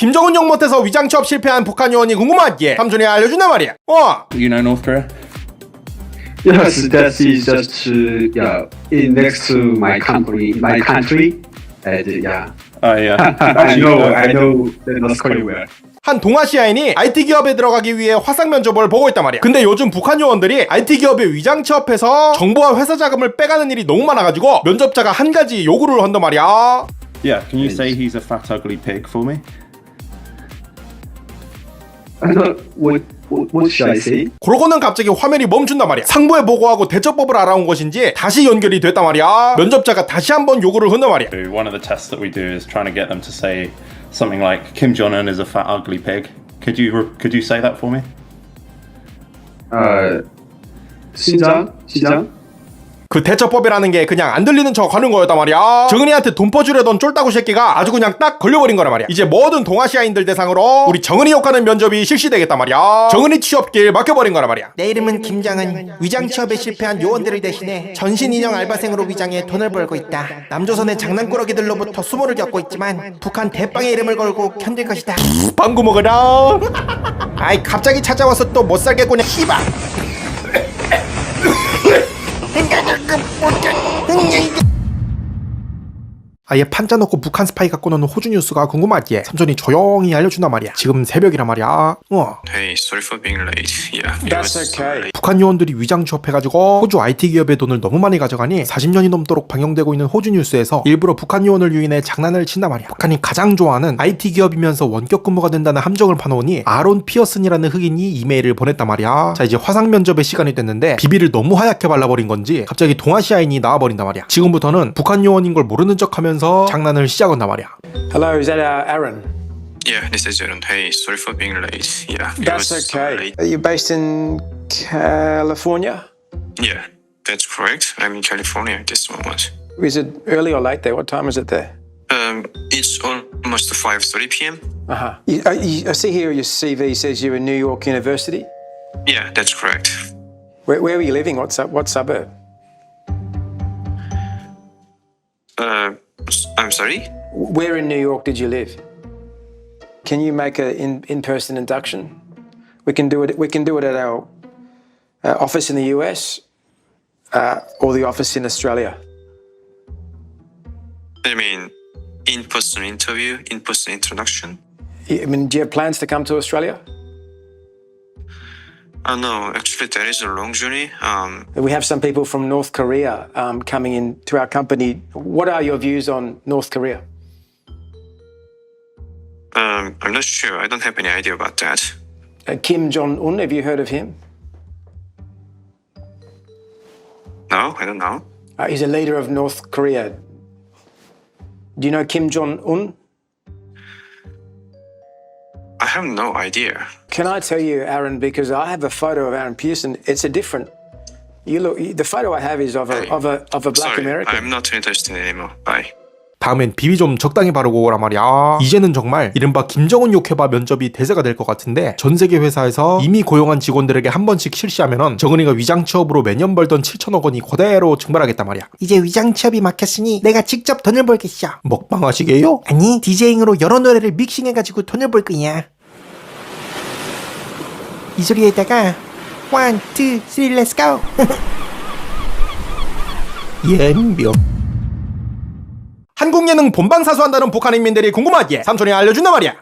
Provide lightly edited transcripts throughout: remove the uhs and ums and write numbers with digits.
김정은 욕 못해서 위장 취업 실패한 북한 요원이 궁금하기에 삼촌이 알려준단 말이야. You know North Korea? Yes, that is just in next to my country, and yeah. Yeah. I know North Korea well. 한 동아시아인이 IT 기업에 들어가기 위해 화상 면접을 보고 있단 말이야. 근데 요즘 북한 요원들이 IT 기업에 위장 취업해서 정보와 회사 자금을 빼가는 일이 너무 많아가지고 면접자가 한 가지 요구를 한단 말이야. Yeah, can you say he's a fat ugly pig for me? What should I say? 그러고는 갑자기 화면이 멈춘단 말이야. 상부에 보고하고 대처법을 알아온 것인지 다시 연결이 됐단 말이야. 면접자가 다시 한번 요구를 한단 말이야. One of the tests that we do is trying to get them to say something like Kim Jong-un is a fat ugly pig. Could you say that for me? 시장? 그 대처법이라는 게 그냥 안 들리는 척 하는 거였단 말이야. 정은이한테 돈 퍼주려던 쫄따구 새끼가 아주 그냥 딱 걸려버린 거란 말이야. 이제 모든 동아시아인들 대상으로 우리 정은이 욕하는 면접이 실시되겠단 말이야. 정은이 취업길 맡겨버린 거란 말이야. 내 이름은 김정은. 위장 취업에 실패한 요원들을 대신해 전신 인형 알바생으로 위장해 돈을 벌고 있다. 남조선의 장난꾸러기들로부터 수모를 겪고 있지만 북한 대빵의 이름을 걸고 견딜 것이다. 방구 먹으라. 아이 갑자기 찾아와서 또 못 살겠구냐 씨발. 아예 판자 넣고 북한 스파이 갖고 노는 호주 뉴스가 궁금하기에 삼촌이 조용히 알려준단 말이야. 지금 새벽이란 말이야. Hey, sorry for being late. Yeah, it That's was okay. late. 북한 요원들이 위장 취업해가지고 호주 IT 기업의 돈을 너무 많이 가져가니 40년이 넘도록 방영되고 있는 호주 뉴스에서 일부러 북한 요원을 유인해 장난을 친단 말이야. 북한이 가장 좋아하는 IT 기업이면서 원격 근무가 된다는 함정을 파놓으니 아론 피어슨이라는 흑인이 이메일을 보냈단 말이야. 자 이제 화상 면접의 시간이 됐는데 비비를 너무 하얗게 발라버린 건지 갑자기 동아시아인이 나와버린단 말이야. 지금부터는 북한 요원인 걸 모르는 척하면서 장난을 시작한단 말이야. Hello, is that Aaron? Yeah, this is Aaron. Hey, sorry for being late. Yeah, it That's was okay. late. Are you based in California? Yeah, that's correct. I'm in California at this moment. Is it early or late there? What time is it there? It's almost 5:30 p.m. Uh-huh. I see here your CV says you're in New York University. Yeah, that's correct. Where were you living? What suburb? I'm sorry. Where in New York did you live? Can you make an in-person induction? We can do it. We can do it at our office in the US or the office in Australia. I mean, in-person interview, in-person introduction. I mean, do you have plans to come to Australia? No, actually, that is a long journey. We have some people from North Korea coming in to our company. What are your views on North Korea? I'm not sure. I don't have any idea about that. Kim Jong-un, have you heard of him? No, I don't know. He's a leader of North Korea. Do you know Kim Jong-un? I have no idea. Can I tell you, Aaron, because I have a photo of Aaron Pearson. It's a different. You look. The photo I have is of a black Sorry, American. I'm not interested anymore. Bye. 다음엔 비비 좀 적당히 바르고 오란 말이야. 이제는 정말 이른바 김정은 욕해봐 면접이 대세가 될 것 같은데 전 세계 회사에서 이미 고용한 직원들에게 한 번씩 실시하면은 정은이가 위장 취업으로 매년 벌던 7천억 원이 그대로 증발하겠단 말이야. 이제 위장 취업이 막혔으니 내가 직접 돈을 벌겠어. 먹방 하시게요? 아니, 디제잉으로 여러 노래를 믹싱해가지고 돈을 벌 거야. 이 소리에다가 1, 2, 3, let's go. 연병. 한국 예능 본방사수한다는 북한 인민들이 궁금하기에 삼촌이 알려준단 말이야.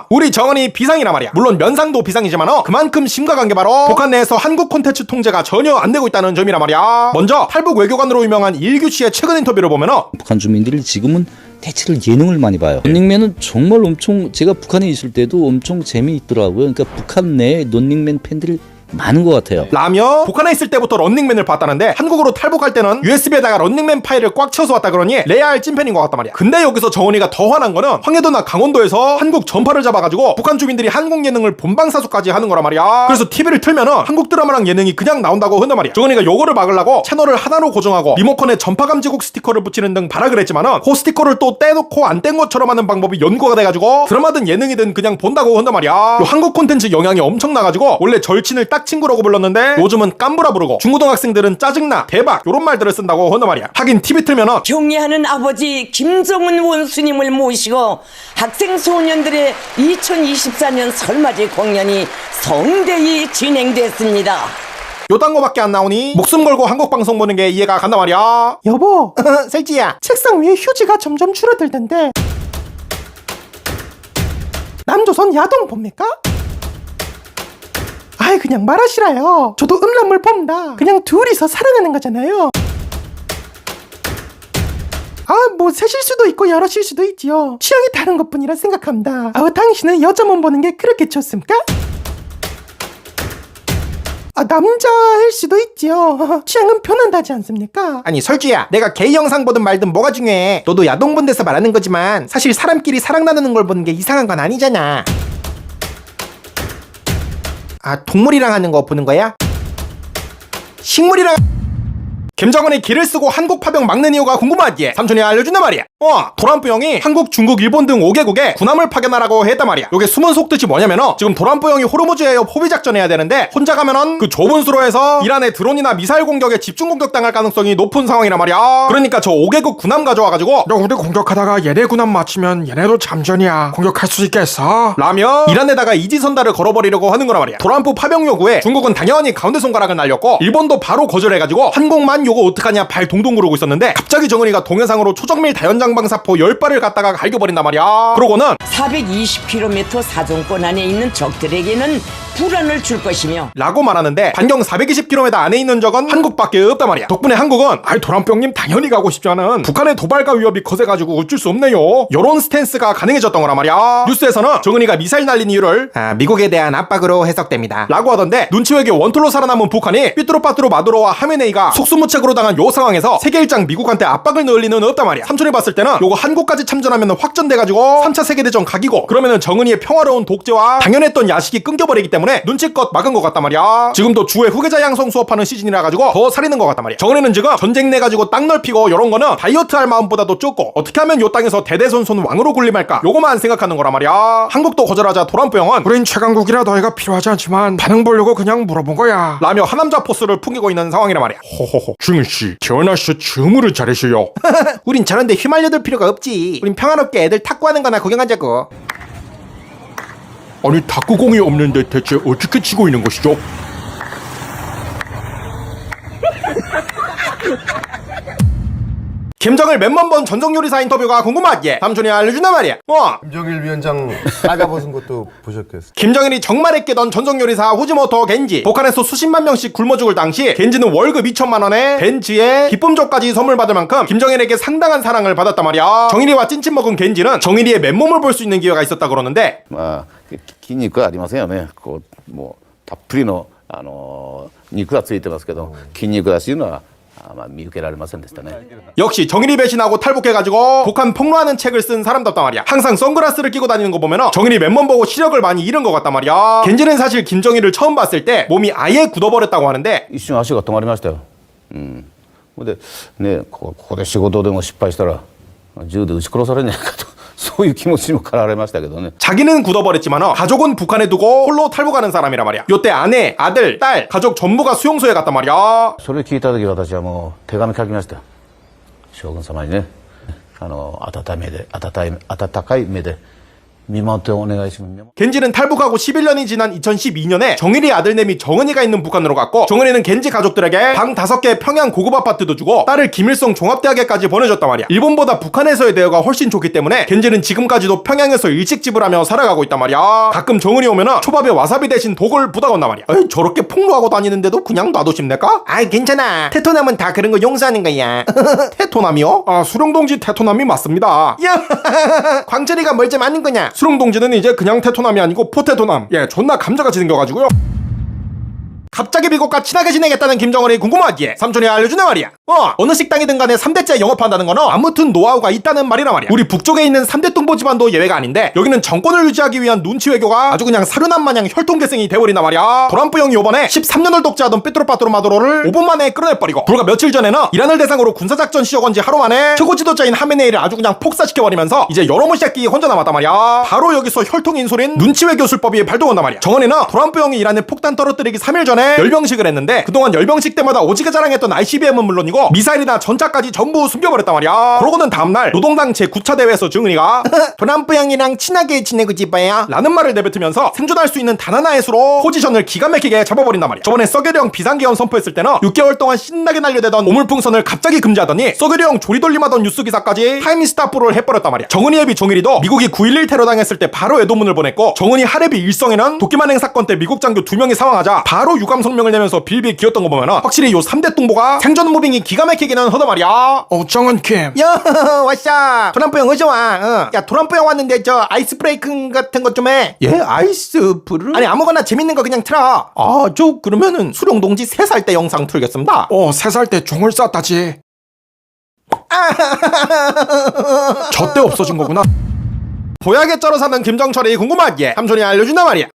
우리 정은이 비상이란 말이야. 물론 면상도 비상이지만 그만큼 심각한 게 바로 북한 내에서 한국 콘텐츠 통제가 전혀 안 되고 있다는 점이란 말이야. 먼저 탈북 외교관으로 유명한 일규 씨의 최근 인터뷰를 보면 북한 주민들이 지금은 대체로 예능을 많이 봐요. 런닝맨은 정말 엄청, 제가 북한에 있을 때도 엄청 재미있더라고요. 그러니까 북한 내에 런닝맨 팬들이 많은 것 같아요. 라며 북한에 있을 때부터 런닝맨을 봤다는데 한국으로 탈북할 때는 USB에다가 런닝맨 파일을 꽉 채워서 왔다 그러니 레알 찐팬인 것 같단 말이야. 근데 여기서 정원이가 더 화난 거는 황해도나 강원도에서 한국 전파를 잡아가지고 북한 주민들이 한국 예능을 본방사수까지 하는 거란 말이야. 그래서 TV를 틀면은 한국 드라마랑 예능이 그냥 나온다고 한단 말이야. 정원이가 요거를 막으려고 채널을 하나로 고정하고 리모컨에 전파 감지국 스티커를 붙이는 등 발악을 했지만은 그 스티커를 또 떼놓고 안 뗀 것처럼 하는 방법이 연구가 돼가지고 드라마든 예능이든 그냥 본다고 한단 말이야. 요 한국 콘텐츠 영향이 엄청나가지고 원래 절친을 딱 친구라고 불렀는데 요즘은 깜부라 부르고 중고등학생들은 짜증나, 대박 요런 말들을 쓴다고 한단 말이야. 하긴 TV 틀면은 경애하는 아버지 김정은 원수님을 모시고 학생 소년들의 2024년 설맞이 공연이 성대히 진행됐습니다. 요딴 거밖에 안 나오니 목숨 걸고 한국 방송 보는 게 이해가 간단 말이야. 여보, 설지야, 책상 위에 휴지가 점점 줄어들던데 남조선 야동 봅니까? 아이 그냥 말하시라요. 저도 음란물 봅니다. 그냥 둘이서 사랑하는 거잖아요. 아, 뭐 셋일 수도 있고 여럿일 수도 있지요. 취향이 다른 것뿐이라 생각합니다. 당신은 여자만 보는 게 그렇게 좋습니까? 남자일 수도 있지요. 취향은 변한다지 않습니까? 아니 설주야, 내가 게이 영상 보든 말든 뭐가 중요해. 너도 야동 본 데서 말하는 거지만 사실 사람끼리 사랑 나누는 걸 보는 게 이상한 건 아니잖아. 동물이랑 하는 거 보는 거야? 식물이랑 김정은이 기를 쓰고 한국 파병 막는 이유가 궁금하지? 삼촌이 알려준단 말이야. 도란뿌 형이 한국, 중국, 일본 등 5개국에 군함을 파견하라고 했단 말이야. 요게 숨은 속뜻이 뭐냐면은 지금 도란뿌 형이 호르무즈에 포위 작전 해야 되는데 혼자 가면은 그 좁은 수로에서 이란의 드론이나 미사일 공격에 집중 공격당할 가능성이 높은 상황이란 말이야. 그러니까 저 5개국 군함 가져와가지고 너 우리 공격하다가 얘네 군함 맞추면 얘네도 잠전이야. 공격할 수 있겠어? 라며 이란에다가 이지선다를 걸어버리려고 하는 거란 말이야. 도란뿌 파병 요구에 중국은 당연히 가운데 손가락을 날렸고 일본도 바로 거절해가지고 한국만 요거 어떡하냐 발 동동 구르고 있었는데 갑자기 정은이가 동해상으로 초정밀 다연장방사포 10발을 갖다가 갈겨버린단 말이야. 그러고는 420km 사정권 안에 있는 적들에게는 불안을 줄 것이며 라고 말하는데 반경 420km 안에 있는 적은 한국밖에 없단 말이야. 덕분에 한국은 도란뿌 형님 당연히 가고 싶지 않은 북한의 도발과 위협이 거세가지고 어쩔 수 없네요 요런 스탠스가 가능해졌던 거란 말이야. 뉴스에서는 정은이가 미사일 날린 이유를 미국에 대한 압박으로 해석됩니다 라고 하던데 눈치외교 원툴로 살아남은 북한이 삐뚤어빠뚤어 마두로와 하메네이가 속수무책으로 당한 요 상황에서 세계 일장 미국한테 압박을 넣을 리는 없단 말이야. 삼촌이 봤을 때는 요거 한국까지 참전하면 확전돼가지고 3차 세계대전 각이고 그러면은 정은이의 평화로운 독재와 당연했던 야식이 끊겨버리기 때문에 눈치껏 막은 것 같단 말이야. 지금도 주에 후계자 양성 수업하는 시즌이라 가지고 더 살리는 것 같단 말이야. 정은이는 지금 전쟁 내가지고 땅 넓히고 요런 거는 다이어트 할 마음보다도 좁고 어떻게 하면 요 땅에서 대대손손 왕으로 군림할까 요거만 생각하는 거란 말이야. 한국도 거절하자 도란뿌 형은 우린 최강국이라 너희가 필요하지 않지만 반응 보려고 그냥 물어본 거야. 라며 하남자 포스를 풍기고 있는 상황이란 말이야. 호호호 중은씨 태어나셔 주무를 잘하셔요. 우린 저런데 휘말려들 필요가 없지. 우린 평화롭게 애들 탁구하는 거나 구경하자고. 아니 탁구공이 없는데 대체 어떻게 치고 있는 것이죠? 김정일 몇만 번 전성요리사 인터뷰가 궁금하지? 삼촌이 알려준단 말이야. 김정일 위원장 빨가벗은 것도 보셨겠어. 김정일이 정말에 깨던 전성요리사 후지모토 겐지. 북한에서 수십만 명씩 굶어 죽을 당시 겐지는 월급 2천만 원에 벤츠에 기쁨조까지 선물 받을 만큼 김정일에게 상당한 사랑을 받았단 말이야. 정일이와 찐찐 먹은 겐지는 정일이의 맨몸을 볼 수 있는 기회가 있었다 그러는데 筋肉はありませんよね。もうたっぷりの肉がついてますけど、筋肉だしいうのは見受けられませんでしたね。 역시 정일이 배신하고 탈북해가지고 북한 폭로하는 책을 쓴 사람답단 말이야. 항상 선글라스를 끼고 다니는 거 보면은 정일이 맨몸 보고 시력을 많이 잃은 것 같단 말이야. 겐지는 사실 김정일을 처음 봤을 때 몸이 아예 굳어버렸다고 하는데 一瞬足が止まりましたよ。でねここで仕事でも失敗したら銃で撃ち殺されるんじゃないかとそういう気持ちにも駆られましたけどね。 자기는 굳어버렸지만 가족은 북한에 두고 홀로 탈북하는 사람이란 말이야. 요때 아내, 아들, 딸, 가족 전부가 수용소에 갔단 말이야. それ聞いた時私はもう手紙書きましたよ。将軍様にね温かい目で見守ってお願いします。 겐지는 탈북하고 11년이 지난 2012년에 정일이 아들내미 정은이가 있는 북한으로 갔고 정은이는 겐지 가족들에게 방 5개 평양 고급 아파트도 주고 딸을 김일성 종합대학에까지 보내줬단 말이야. 일본보다 북한에서의 대우가 훨씬 좋기 때문에 겐지는 지금까지도 평양에서 일식집을 하며 살아가고 있단 말이야. 가끔 정은이 오면은 초밥에 와사비 대신 독을 부다 건단 말이야. 에이, 저렇게 폭로하고 다니는데도 그냥 놔두십니까? 아이 괜찮아. 테토남은 다 그런 거 용서하는 거야. 테토남이요? 수령동지 테토남이 맞습니다. 야, 광철이가 뭘 좀 아는 거냐? 수령동지는 이제 그냥 테토남이 아니고 포테토남. 예, 존나 감자같이 생겨가지고요. 갑자기 미국과 친하게 지내겠다는 김정은이 궁금하기에 삼촌이 알려주네 말이야. 어느 식당이든 간에 3대째 영업한다는 거는 아무튼 노하우가 있다는 말이란 말이야. 우리 북쪽에 있는 3대 뚱보 집안도 예외가 아닌데 여기는 정권을 유지하기 위한 눈치 외교가 아주 그냥 사륜한 마냥 혈통계승이 돼버린단 말이야. 트럼프 형이 요번에 13년을 독재하던 빼뚜로빠뚜로 마두로를 5분 만에 끌어내버리고 불과 며칠 전에는 이란을 대상으로 군사작전 시작한 지 하루 만에 최고 지도자인 하메네이를 아주 그냥 폭사시켜버리면서 이제 여러분 새끼 혼자 남았단 말이야. 바로 여기서 혈통 인솔인 눈치 외교 술법이 발동한단 말이야. 정원이는 트럼프 형이 이란에 폭탄 떨어뜨리기 3일 전에 열병식을 했는데 그동안 열병식 때마다 오지게 자랑했던 ICBM은 물론이고 미사일이나 전차까지 전부 숨겨버렸단 말이야. 그러고는 다음날 노동당 제9차 대회에서 정은이가 트럼프 형이랑 친하게 지내고 싶어요 라는 말을 내뱉으면서 생존할 수 있는 단 하나의 수로 포지션을 기가 막히게 잡아버린단 말이야. 저번에 서계령 비상계엄 선포했을 때는 6개월 동안 신나게 날려대던 오물풍선을 갑자기 금지하더니 서계령 조리돌림하던 뉴스 기사까지 타임스탑으로 해버렸단 말이야. 정은이 애비 정일이도 미국이 9.11 테러 당했을 때 바로 애도문을 보냈고 정은이 할애비 일성에는 도끼만행 사건 때 미국 장교 2명이 사망하자 바로 유감 성명을 내면서 빌빌 기었던 거 보면은 확실히 요 3대 뚱보가 생존 무빙이 기가 막히기는 하다 말이야. 정은킴 야 왔어 트럼프 형 어서와. 야 트럼프 형 왔는데 저 아이스 브레이킹 같은 것 좀 해. 예? 아이스 브를? 아니 아무거나 재밌는 거 그냥 틀어. 저 그러면은 수령동지 3살 때 영상 틀겠습니다. 3살 때 종을 쐈다지. 저 때 없어진 거구나. 보약에 쩔어 사는 김정철이 궁금하기에 삼촌이 알려준단 말이야.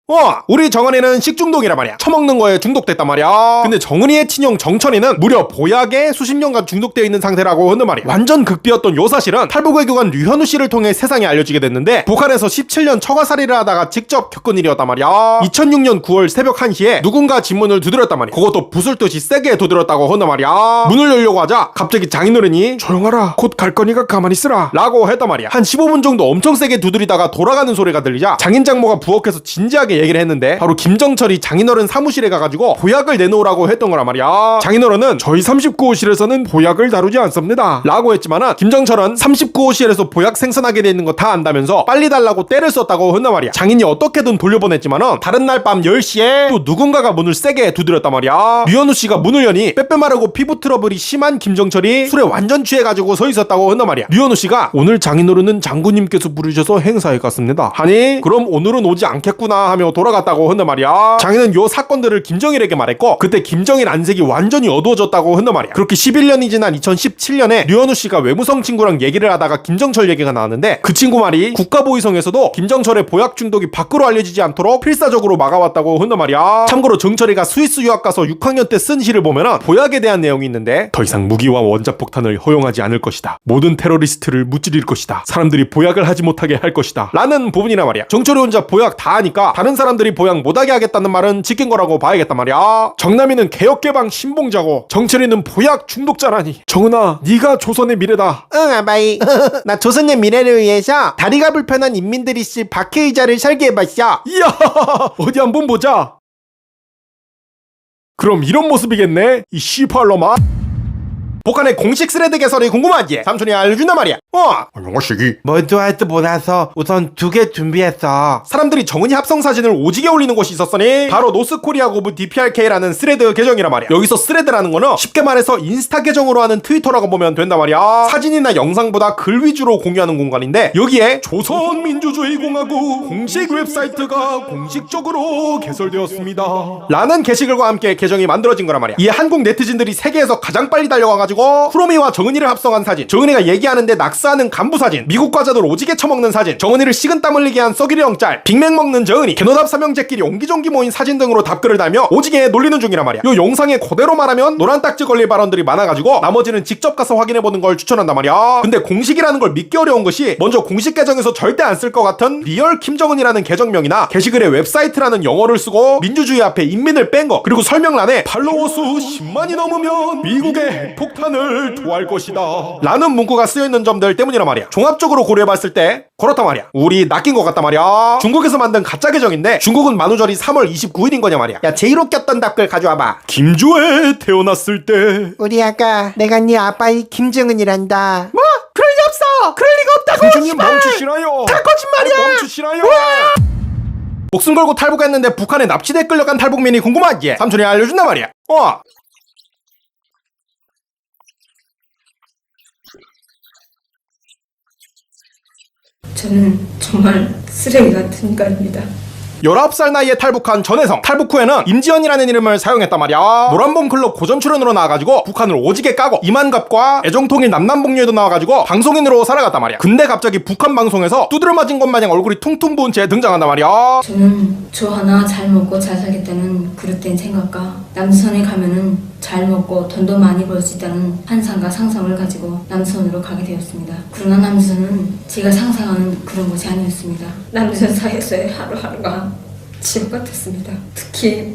우리 정은이는 식중독이란 말이야. 처먹는 거에 중독됐단 말이야. 근데 정은이의 친형 정철이는 무려 보약에 수십 년간 중독되어 있는 상태라고 한단 말이야. 완전 극비였던 요 사실은 탈북외교관 류현우 씨를 통해 세상에 알려지게 됐는데 북한에서 17년 처가살이를 하다가 직접 겪은 일이었단 말이야. 2006년 9월 새벽 1시에 누군가 집 문을 두드렸단 말이야. 그것도 부술듯이 세게 두드렸다고 한단 말이야. 문을 열려고 하자 갑자기 장인어른이 조용하라, 곧 갈 거니까 가만히 있으라 라고 했단 말이야. 한 15분 정도 엄청 세게 두드리다가 돌아가는 소리가 들리자 장인장모가 부엌에서 진지하게 얘기를 했는데 바로 김정철이 장인어른 사무실에 가가지고 보약을 내놓으라고 했던 거란 말이야. 장인어른은 저희 39호실에서는 보약을 다루지 않습니다 라고 했지만은 김정철은 39호실에서 보약 생산하게 돼 있는 거 다 안다면서 빨리 달라고 때를 썼다고 했단 말이야. 장인이 어떻게든 돌려보냈지만은 다른 날 밤 10시에 또 누군가가 문을 세게 두드렸단 말이야. 류현우 씨가 문을 여니 빼빼 마르고 피부 트러블이 심한 김정철이 술에 완전 취해가지고 서 있었다고 한단 말이야. 류현우 씨가 오늘 장인어른은 장군님께서 부르셔서 행사에 갔습니다 하니 그럼 오늘은 오지 않겠구나 하며 돌아갔다고 한단 말이야. 장인은 요 사건들을 김정일에게 말했고 그때 김정일 안색이 완전히 어두워졌다고 한단 말이야. 그렇게 11년이 지난 2017년에 류현우 씨가 외무성 친구랑 얘기를 하다가 김정철 얘기가 나왔는데 그 친구 말이 국가보위성에서도 김정철의 보약 중독이 밖으로 알려지지 않도록 필사적으로 막아왔다고 한단 말이야. 참고로 정철이가 스위스 유학 가서 6학년 때 쓴 시를 보면은 보약에 대한 내용이 있는데 더 이상 무기와 원자폭탄을 허용하지 않을 것이다. 모든 테러리스트를 무찌릴 것이다. 사람들이 보약을 하지 못하게 할 것이다 라는 부분이란 말이야. 정철이 혼자 보약 다 하니까 다른 사람들이 보약 못하게 하겠다는 말은 지킨 거라고 봐야겠단 말이야. 정남이는 개혁개방 신봉자고 정철이는 보약 중독자라니. 정은아, 네가 조선의 미래다. 응 아바이 나 조선의 미래를 위해서 다리가 불편한 인민들이 쓸 박해의자를 설계해봤어. 이야 어디 한번 보자. 그럼 이런 모습이겠네 이 씨팔로마. 북한의 공식 스레드 개설이 궁금하지? 삼촌이 알려준단 말이야. 안녕하시기. 뭐도 할 듯 몰라서 우선 2개 준비했어. 사람들이 정은이 합성 사진을 오지게 올리는 곳이 있었으니 바로 노스코리아 고브 DPRK라는 스레드 계정이란 말이야. 여기서 스레드라는 거는 쉽게 말해서 인스타 계정으로 하는 트위터라고 보면 된단 말이야. 사진이나 영상보다 글 위주로 공유하는 공간인데 여기에 조선민주주의공화국 공식 웹사이트가 공식적으로 개설되었습니다 라는 게시글과 함께 계정이 만들어진 거란 말이야. 이에 한국 네티즌들이 세계에서 가장 빨리 달려가가지고 프로미와 정은이를 합성한 사진, 정은이가 얘기하는데 낙서하는 간부 사진, 미국 과자들 오지게 처먹는 사진, 정은이를 식은땀 흘리게 한 썩이리 영짤, 빅맥 먹는 정은이, 개노답 삼형제끼리 옹기종기 모인 사진 등으로 답글을 달며 오지게 놀리는 중이란 말이야. 요 영상에 그대로 말하면 노란 딱지 걸릴 발언들이 많아가지고 나머지는 직접 가서 확인해보는 걸 추천한단 말이야. 근데 공식이라는 걸 믿기 어려운 것이 먼저 공식 계정에서 절대 안 쓸 것 같은 리얼 김정은이라는 계정명이나 게시글에 웹사이트라는 영어를 쓰고 민주주의 앞에 인민을 뺀 거, 그리고 설명란에 팔로워 수 10만이 넘으면 미국의 폭탄을 토할 것이다 라는 문구가 쓰여있는 점들 때문이란 말이야. 종합적으로 고려해봤을 때 그렇단 말이야. 우리 낚인 것 같단 말이야. 중국에서 만든 가짜 계정인데 중국은 만우절이 3월 29일인 거냐 말이야. 야 제일 웃겼던 답글 가져와봐. 김조에 태어났을 때 우리 아까 내가 네 아빠이 김정은이란다. 뭐? 그럴 리 없어. 그럴 리가 없다고. 삼촌님 멈추시라요. 다 거짓말이야. 멈추시라요. 목숨 걸고 탈북했는데 북한에 납치돼 끌려간 탈북민이 궁금하기에 삼촌이 알려준단 말이야. 저는 정말 쓰레기 같은 인간입니다. 19살 나이에 탈북한 전혜성. 탈북 후에는 임지연이라는 이름을 사용했단 말이야. 노란봉 클럽 고전 출연으로 나와가지고 북한을 오지게 까고 이만갑과 애정통일 남남북녀에도 나와가지고 방송인으로 살아갔단 말이야. 근데 갑자기 북한 방송에서 두드려 맞은 것 마냥 얼굴이 퉁퉁 부은 채 등장한단 말이야. 저는 저 하나 잘 먹고 잘 살겠다는 그릇된 생각과 남선에 가면은 잘 먹고 돈도 많이 벌 수 있다는 환상과 상상을 가지고 남선으로 가게 되었습니다. 그러나 남선은 제가 상상하는 그런 곳이 아니었습니다. 남선 사이에서의 하루하루가 지옥 같았습니다. 특히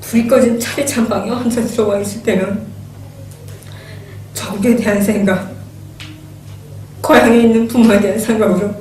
불이 꺼진 차례 찬방에 혼자 들어와 있을 때는 적에 대한 생각, 고향에 있는 부모에 대한 생각으로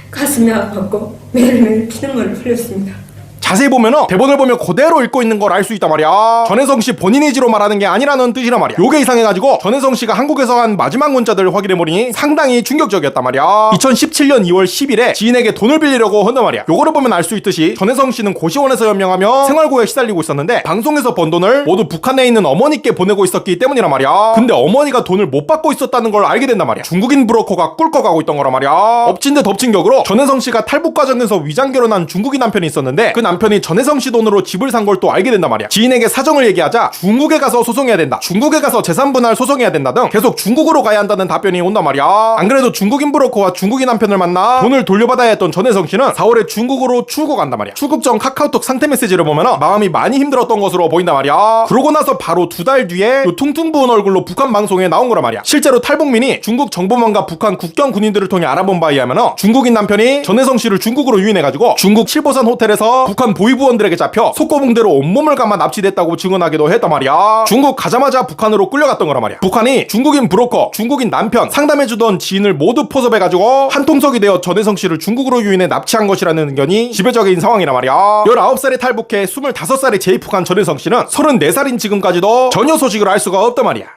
가슴이 아팠고 매일매일 피눈물을 흘렸습니다. 자세히 보면은 대본을 보면 그대로 읽고 있는 걸 알 수 있단 말이야. 전혜성 씨 본인 의지로 말하는 게 아니라는 뜻이란 말이야. 요게 이상해가지고 전혜성 씨가 한국에서 한 마지막 문자들을 확인해보니 상당히 충격적이었단 말이야. 2017년 2월 10일에 지인에게 돈을 빌리려고 한단 말이야. 요거를 보면 알 수 있듯이 전혜성 씨는 고시원에서 연명하며 생활고에 시달리고 있었는데 방송에서 번 돈을 모두 북한에 있는 어머니께 보내고 있었기 때문이란 말이야. 근데 어머니가 돈을 못 받고 있었다는 걸 알게 된단 말이야. 중국인 브로커가 꿀꺽하고 있던 거란 말이야. 엎친 데 덮친 격으로 전혜성 씨가 탈북 과정에서 위장 결혼한 중국인 남편이 있었는데 그 남편이 전혜성 씨 돈으로 집을 산 걸 또 알게 된단 말이야. 지인에게 사정을 얘기하자 중국에 가서 소송해야 된다, 중국에 가서 재산분할 소송해야 된다 등 계속 중국으로 가야 한다는 답변이 온단 말이야. 안 그래도 중국인 브로커와 중국인 남편을 만나 돈을 돌려받아야 했던 전혜성 씨는 4월에 중국으로 출국한단 말이야. 출국 전 카카오톡 상태 메시지를 보면 마음이 많이 힘들었던 것으로 보인단 말이야. 그러고 나서 바로 2달 뒤에 요 퉁퉁 부은 얼굴로 북한 방송에 나온 거란 말이야. 실제로 탈북민이 중국 정보망과 북한 국경 군인들을 통해 알아본 바에 의하면 중국인 남편이 전혜성 씨를 중국으로 유인해가지고 중국 칠보산 호텔에서 북한 보위부원들에게 잡혀 속고봉대로 온몸을 감아 납치됐다고 증언하기도 했단 말이야. 중국 가자마자 북한으로 끌려갔던 거란 말이야. 북한이 중국인 브로커, 중국인 남편, 상담해주던 지인을 모두 포섭해가지고 한 통속이 되어 전혜성 씨를 중국으로 유인해 납치한 것이라는 의견이 지배적인 상황이란 말이야. 19살에 탈북해 25살에 재입국한 전혜성 씨는 34살인 지금까지도 전혀 소식을 알 수가 없단 말이야.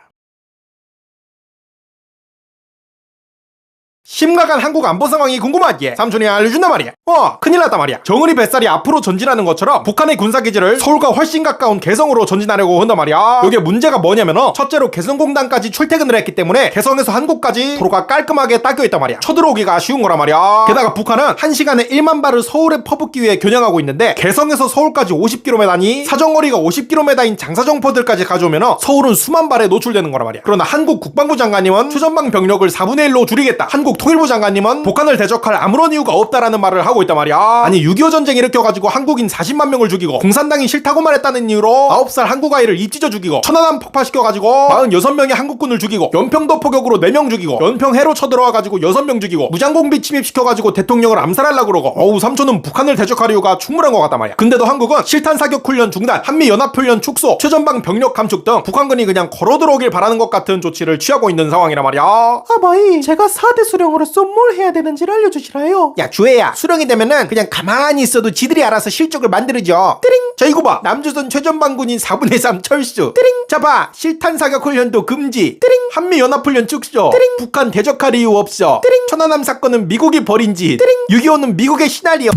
심각한 한국 안보 상황이 궁금하기에 삼촌이 알려준단 말이야. 큰일 났단 말이야. 정은이 뱃살이 앞으로 전진하는 것처럼 북한의 군사기지를 서울과 훨씬 가까운 개성으로 전진하려고 한단 말이야. 여기에 문제가 뭐냐면은 첫째로 개성공단까지 출퇴근을 했기 때문에 개성에서 한국까지 도로가 깔끔하게 닦여있단 말이야. 쳐들어오기가 쉬운 거란 말이야. 게다가 북한은 1시간에 1만 발을 서울에 퍼붓기 위해 겨냥하고 있는데 개성에서 서울까지 50km니 사정거리가 50km인 장사정포들까지 가져오면은 서울은 수만 발에 노출되는 거란 말이야. 그러나 한국 국방부 장관님은 최전방 병력을 4분의 1로 줄이겠다, 한국 통일부 장관님은 북한을 대적할 아무런 이유가 없다라는 말을 하고 있단 말이야. 아니 6.25 전쟁 일으켜가지고 한국인 40만 명을 죽이고 공산당이 싫다고만 했다는 이유로 9살 한국 아이를 입찢어 죽이고 천안함 폭파시켜가지고 46명의 한국군을 죽이고 연평도 포격으로 4명 죽이고 연평해로 쳐들어와가지고 6명 죽이고 무장공비 침입시켜가지고 대통령을 암살하려고 그러고 어우 삼촌은 북한을 대적할 이유가 충분한 것 같단 말이야. 근데도 한국은 실탄 사격 훈련 중단, 한미연합훈련 축소, 최전방 병력 감축 등 북한군이 그냥 걸어 들어오길 바라는 것 같은 조치를 취하고 있는 상황이란 말이야. 아바이, 제가 4대 수령으로서 뭘 해야 되는지를 알려주시라요. 야 주혜야, 수령이 되면은 그냥 가만히 있어도 지들이 알아서 실적을 만들어줘. 띠링. 자 이거 봐, 남조선 최전방군인 4분의 3 철수. 띠링. 자 봐, 실탄 사격 훈련도 금지. 띠링. 한미연합훈련 축소. 띠링. 북한 대적할 이유 없어. 띠링. 천안함 사건은 미국이 벌인 짓. 띠링. 6.25는 미국의 시나리오.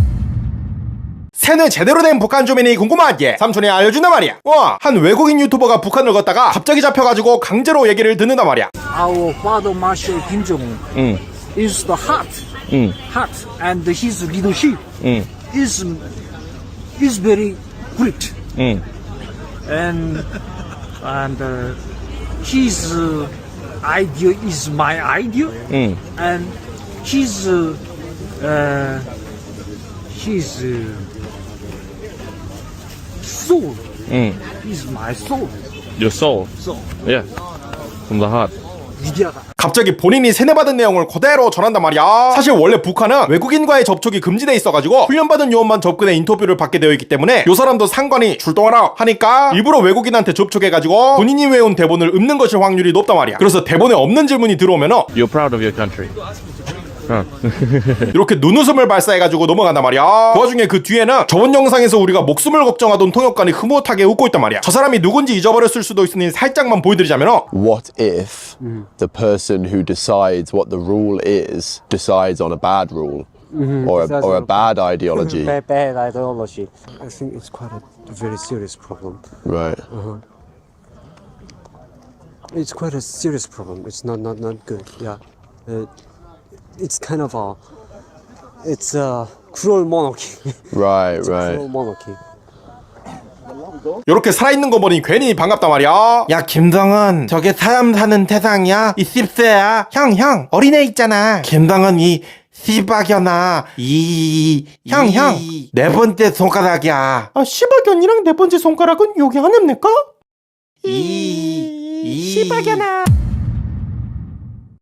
새는 제대로 된 북한 주민이 궁금하기에 삼촌이 알려준단 말이야. 한 외국인 유튜버가 북한을 걷다가 갑자기 잡혀가지고 강제로 얘기를 듣는단 말이야. Our father Marshal Kim Jong-un is the heart, and his leadership is very great, and his idea is my idea, and his soul is my soul. Your soul? Yeah. From the heart. 갑자기 본인이 세뇌받은 내용을 그대로 전한단 말이야. 사실 원래 북한은 외국인과의 접촉이 금지돼 있어가지고 훈련받은 요원만 접근해 인터뷰를 받게 되어 있기 때문에 요 사람도 상관이 출동하라 하니까 일부러 외국인한테 접촉해가지고 본인이 외운 대본을 읊는 것일 확률이 높단 말이야. 그래서 대본에 없는 질문이 들어오면은 You're proud of your country. 이렇게 눈웃음을 발사해가지고 넘어간단 말이야. 그 와중에 그 뒤에는 저번 영상에서 우리가 목숨을 걱정하던 통역관이 흐뭇하게 웃고 있단 말이야. 저 사람이 누군지 잊어버렸을 수도 있으니 살짝만 보여드리자면 What if the person who decides what the rule is decides on a bad rule or a bad ideology? Bad ideology. I think it's quite a very serious problem. Right. It's quite a serious problem. It's not good. Yeah. It's kind of it's cruel monarchy. Right, right. Cruel monarchy. 요렇게 살아있는 거 보니 괜히 반갑단 말이야. 야 김정은 저게 사람 사는 태상이야? 이 씹새야? 형 어린애 있잖아. 김정은 이 씨박연아 형 네 번째 손가락이야. 아 씨박연이랑 네 번째 손가락은 여기 하나입니까? 씨박연아.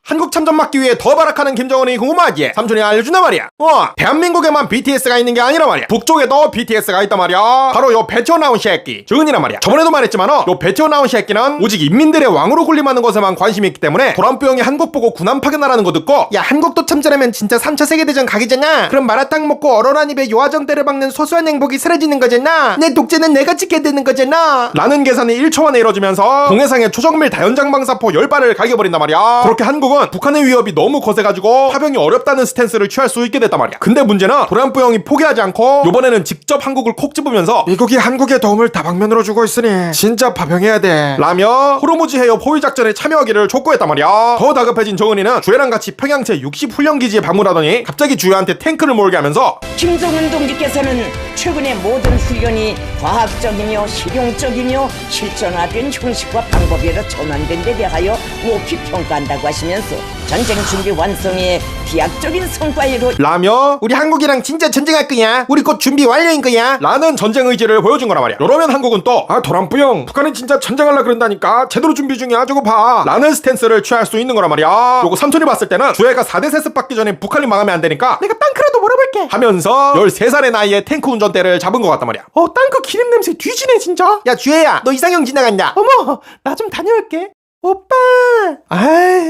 한국 참전 막기 위해 더 발악하는 김정은이 궁금하지? 삼촌이 알려준단 말이야. 대한민국에만 BTS가 있는 게 아니라 말이야. 북쪽에도 BTS가 있단 말이야. 바로 요 배쳐 나온 새끼 정은이란 말이야. 저번에도 말했지만 요 배쳐 나온 새끼는 오직 인민들의 왕으로 군림하는 것에만 관심이 있기 때문에 트럼프 형이 한국 보고 군함 파견하라는 거 듣고 야 한국도 참전하면 진짜 3차 세계대전 가기잖아. 그럼 마라탕 먹고 얼얼한 입에 요아정 때를 박는 소소한 행복이 사라지는 거잖아. 내 독재는 내가 지켜야 되는 거잖아 라는 계산이 1초 만에 이뤄지면서 동해상에 초정밀 다연장 방사포 10발을 갈겨버린단 말이야. 그렇게 한국은 북한의 위협이 너무 거세가지고 파병이 어렵다는 스탠스를 취할 수 있게 됐단 말이야. 근데 문제는 트럼프 형이 포기하지 않고 요번에는 직접 한국을 콕 집으면서 미국이 한국에 도움을 다방면으로 주고 있으니 진짜 파병해야 돼 라며 호르무즈 해협 호위 작전에 참여하기를 촉구했단 말이야. 더 다급해진 정은이는 주애랑 같이 평양제 60훈련기지에 방문하더니 갑자기 주애한테 탱크를 몰게 하면서 김정은 동지께서는 최근의 모든 훈련이 과학적이며 실용적이며 실전화된 형식과 방법으로 전환된 데 대하여 높이 평가한다고 하시면서 전쟁 준비 완성의 비약적인 성과로 라며 우리 한국이랑 진짜 전쟁할 거야. 우리 곧 준비 완료인 거야 라는 전쟁 의지를 보여준 거란 말이야. 이러면 한국은 또 트럼프 형 북한이 진짜 전쟁하려 그런다니까 제대로 준비 중이야 저거 봐 라는 스탠스를 취할 수 있는 거란 말이야. 요거 삼촌이 봤을 때는 주애가 4대 세습 받기 전에 북한이 망하면 안 되니까 내가 땅크라도 몰아볼게 하면서 13살의 나이에 탱크 운전대를 잡은 것 같단 말이야. 땅크 기름 냄새 뒤지네 진짜. 야 주애야 너 이상형 지나간다. 어머 나 좀 다녀올게. 오빠.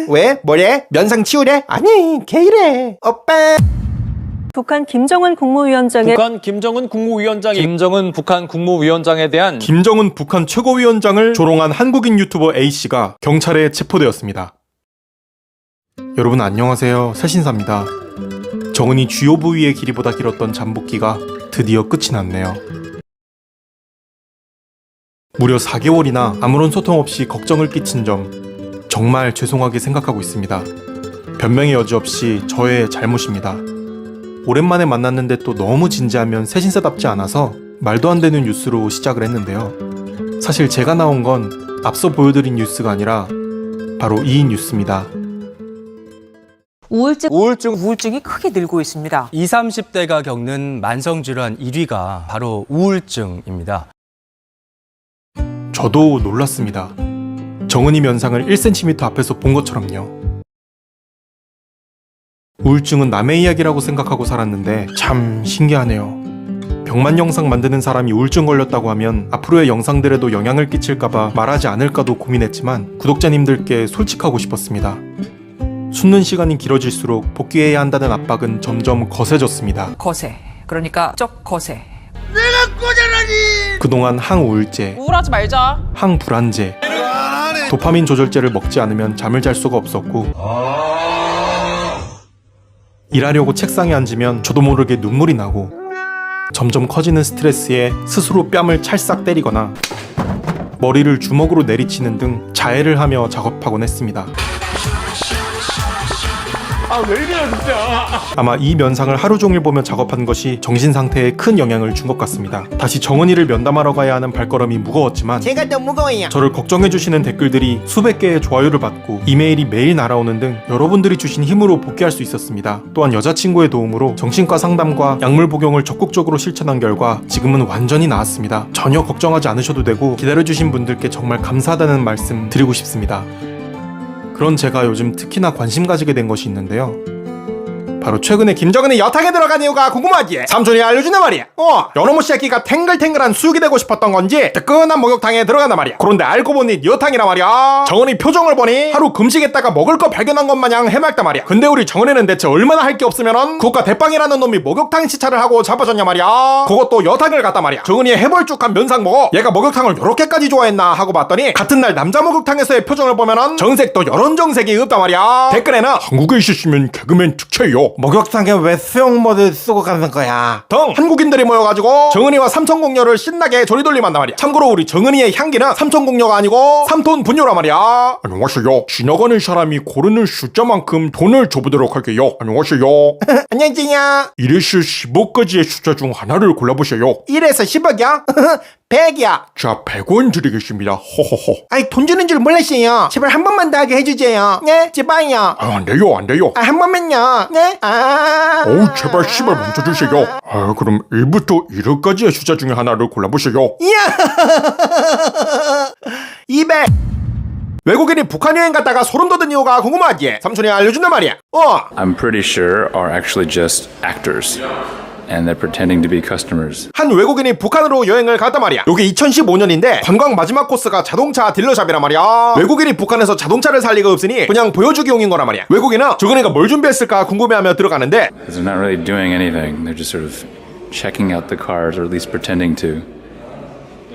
왜? 뭐래? 면상 치우래? 아니 걔이래. 오빠. 북한 김정은 국무위원장의 김정은 북한 국무위원장에 대한 김정은 북한 최고위원장을 조롱한 한국인 유튜버 A씨가 경찰에 체포되었습니다. 여러분 안녕하세요. 새신사입니다. 정은이 주요 부위의 길이보다 길었던 잠복기가 드디어 끝이 났네요. 무려 4개월이나 아무런 소통 없이 걱정을 끼친 점 정말 죄송하게 생각하고 있습니다. 변명의 여지 없이 저의 잘못입니다. 오랜만에 만났는데 또 너무 진지하면 새신사답지 않아서 말도 안 되는 뉴스로 시작을 했는데요. 사실 제가 나온 건 앞서 보여드린 뉴스가 아니라 바로 이 뉴스입니다. 우울증이 크게 늘고 있습니다. 20, 30대가 겪는 만성질환 1위가 바로 우울증입니다. 저도 놀랐습니다. 정은이 면상을 1cm 앞에서 본 것처럼요. 우울증은 남의 이야기라고 생각하고 살았는데 참 신기하네요. 병만 영상 만드는 사람이 우울증 걸렸다고 하면 앞으로의 영상들에도 영향을 끼칠까봐 말하지 않을까도 고민했지만 구독자님들께 솔직하고 싶었습니다. 숨는 시간이 길어질수록 복귀해야 한다는 압박은 점점 거세졌습니다. 그러니까 거세. 내가 꼬자라니. 그동안 항우울제, 우울하지 말자. 항불안제, 도파민 조절제를 먹지 않으면 잠을 잘 수가 없었고 일하려고 책상에 앉으면 저도 모르게 눈물이 나고 점점 커지는 스트레스에 스스로 뺨을 찰싹 때리거나 머리를 주먹으로 내리치는 등 자해를 하며 작업하곤 했습니다. 왜 이래요 진짜. 아마 이 면상을 하루 종일 보며 작업한 것이 정신 상태에 큰 영향을 준 것 같습니다. 다시 정은이를 면담하러 가야 하는 발걸음이 무거웠지만 제가 더 무거워요. 저를 걱정해주시는 댓글들이 수백 개의 좋아요를 받고 이메일이 매일 날아오는 등 여러분들이 주신 힘으로 복귀할 수 있었습니다. 또한 여자친구의 도움으로 정신과 상담과 약물 복용을 적극적으로 실천한 결과 지금은 완전히 나았습니다. 전혀 걱정하지 않으셔도 되고 기다려주신 분들께 정말 감사하다는 말씀 드리고 싶습니다. 그런 제가 요즘 특히나 관심 가지게 된 것이 있는데요. 바로 최근에 김정은이 여탕에 들어간 이유가 궁금하지? 삼촌이 알려주는 말이야. 요놈의 새끼가 탱글탱글한 수육이 되고 싶었던 건지 뜨끈한 목욕탕에 들어간단 말이야. 그런데 알고 보니 여탕이란 말이야. 정은이 표정을 보니 하루 금식했다가 먹을 거 발견한 것 마냥 해맑단 말이야. 근데 우리 정은이는 대체 얼마나 할 게 없으면은 국가 대빵이라는 놈이 목욕탕 시찰을 하고 잡아줬냐 말이야. 그것도 여탕을 갔단 말이야. 정은이의 해벌쭉한 면상 보고 얘가 목욕탕을 요렇게까지 좋아했나 하고 봤더니 같은 날 남자 목욕탕에서의 표정을 보면은 정색도 여론 정색이 없단 말이야. 댓글에는 한국에 있으시면 개그맨 특채요 나와보시오. 목욕탕에 왜 수영모드 쓰고 가는 거야 등 한국인들이 모여가지고 정은이와 삼천공녀를 신나게 조리돌림한단 말이야. 참고로 우리 정은이의 향기는 삼천공녀가 아니고 3톤 분뇨란 말이야. 안녕하세요. 지나가는 사람이 고르는 숫자만큼 돈을 줘보도록 할게요. 안녕하세요. 안녕하세요. 1에서 15까지의 숫자 중 하나를 골라보세요. 1에서 10억이요? 100이야. 자, 100원 드리겠습니다. 호호호. 아이, 돈 주는 줄 몰랐어요. 제발 한 번만 더 하게 해주세요. 네, 제발요. 아, 안 돼요, 안 돼요. 아, 한 번만요. 네? 어우, 제발 씨발 멈춰주세요. 아, 그럼 1부터 1억까지의 숫자 중에 하나를 골라보세요. 이야. 200. 외국인이 북한 여행 갔다가 소름 돋은 이유가 궁금하지? 삼촌이 알려준단 말이야. I'm pretty sure are actually just actors. And they're pretending to be customers. 한 외국인이 북한으로 여행을 갔단 말이야. 여기 2015년인데 관광 마지막 코스가 자동차 딜러샵이란 말이야. 외국인이 북한에서 자동차를 살 리가 없으니 그냥 보여주기용인 거란 말이야. 외국인은 저거네가 뭘 준비했을까 궁금해하며 들어가는데 Because they're not really doing anything. They're just sort of checking out the cars, or at least pretending to.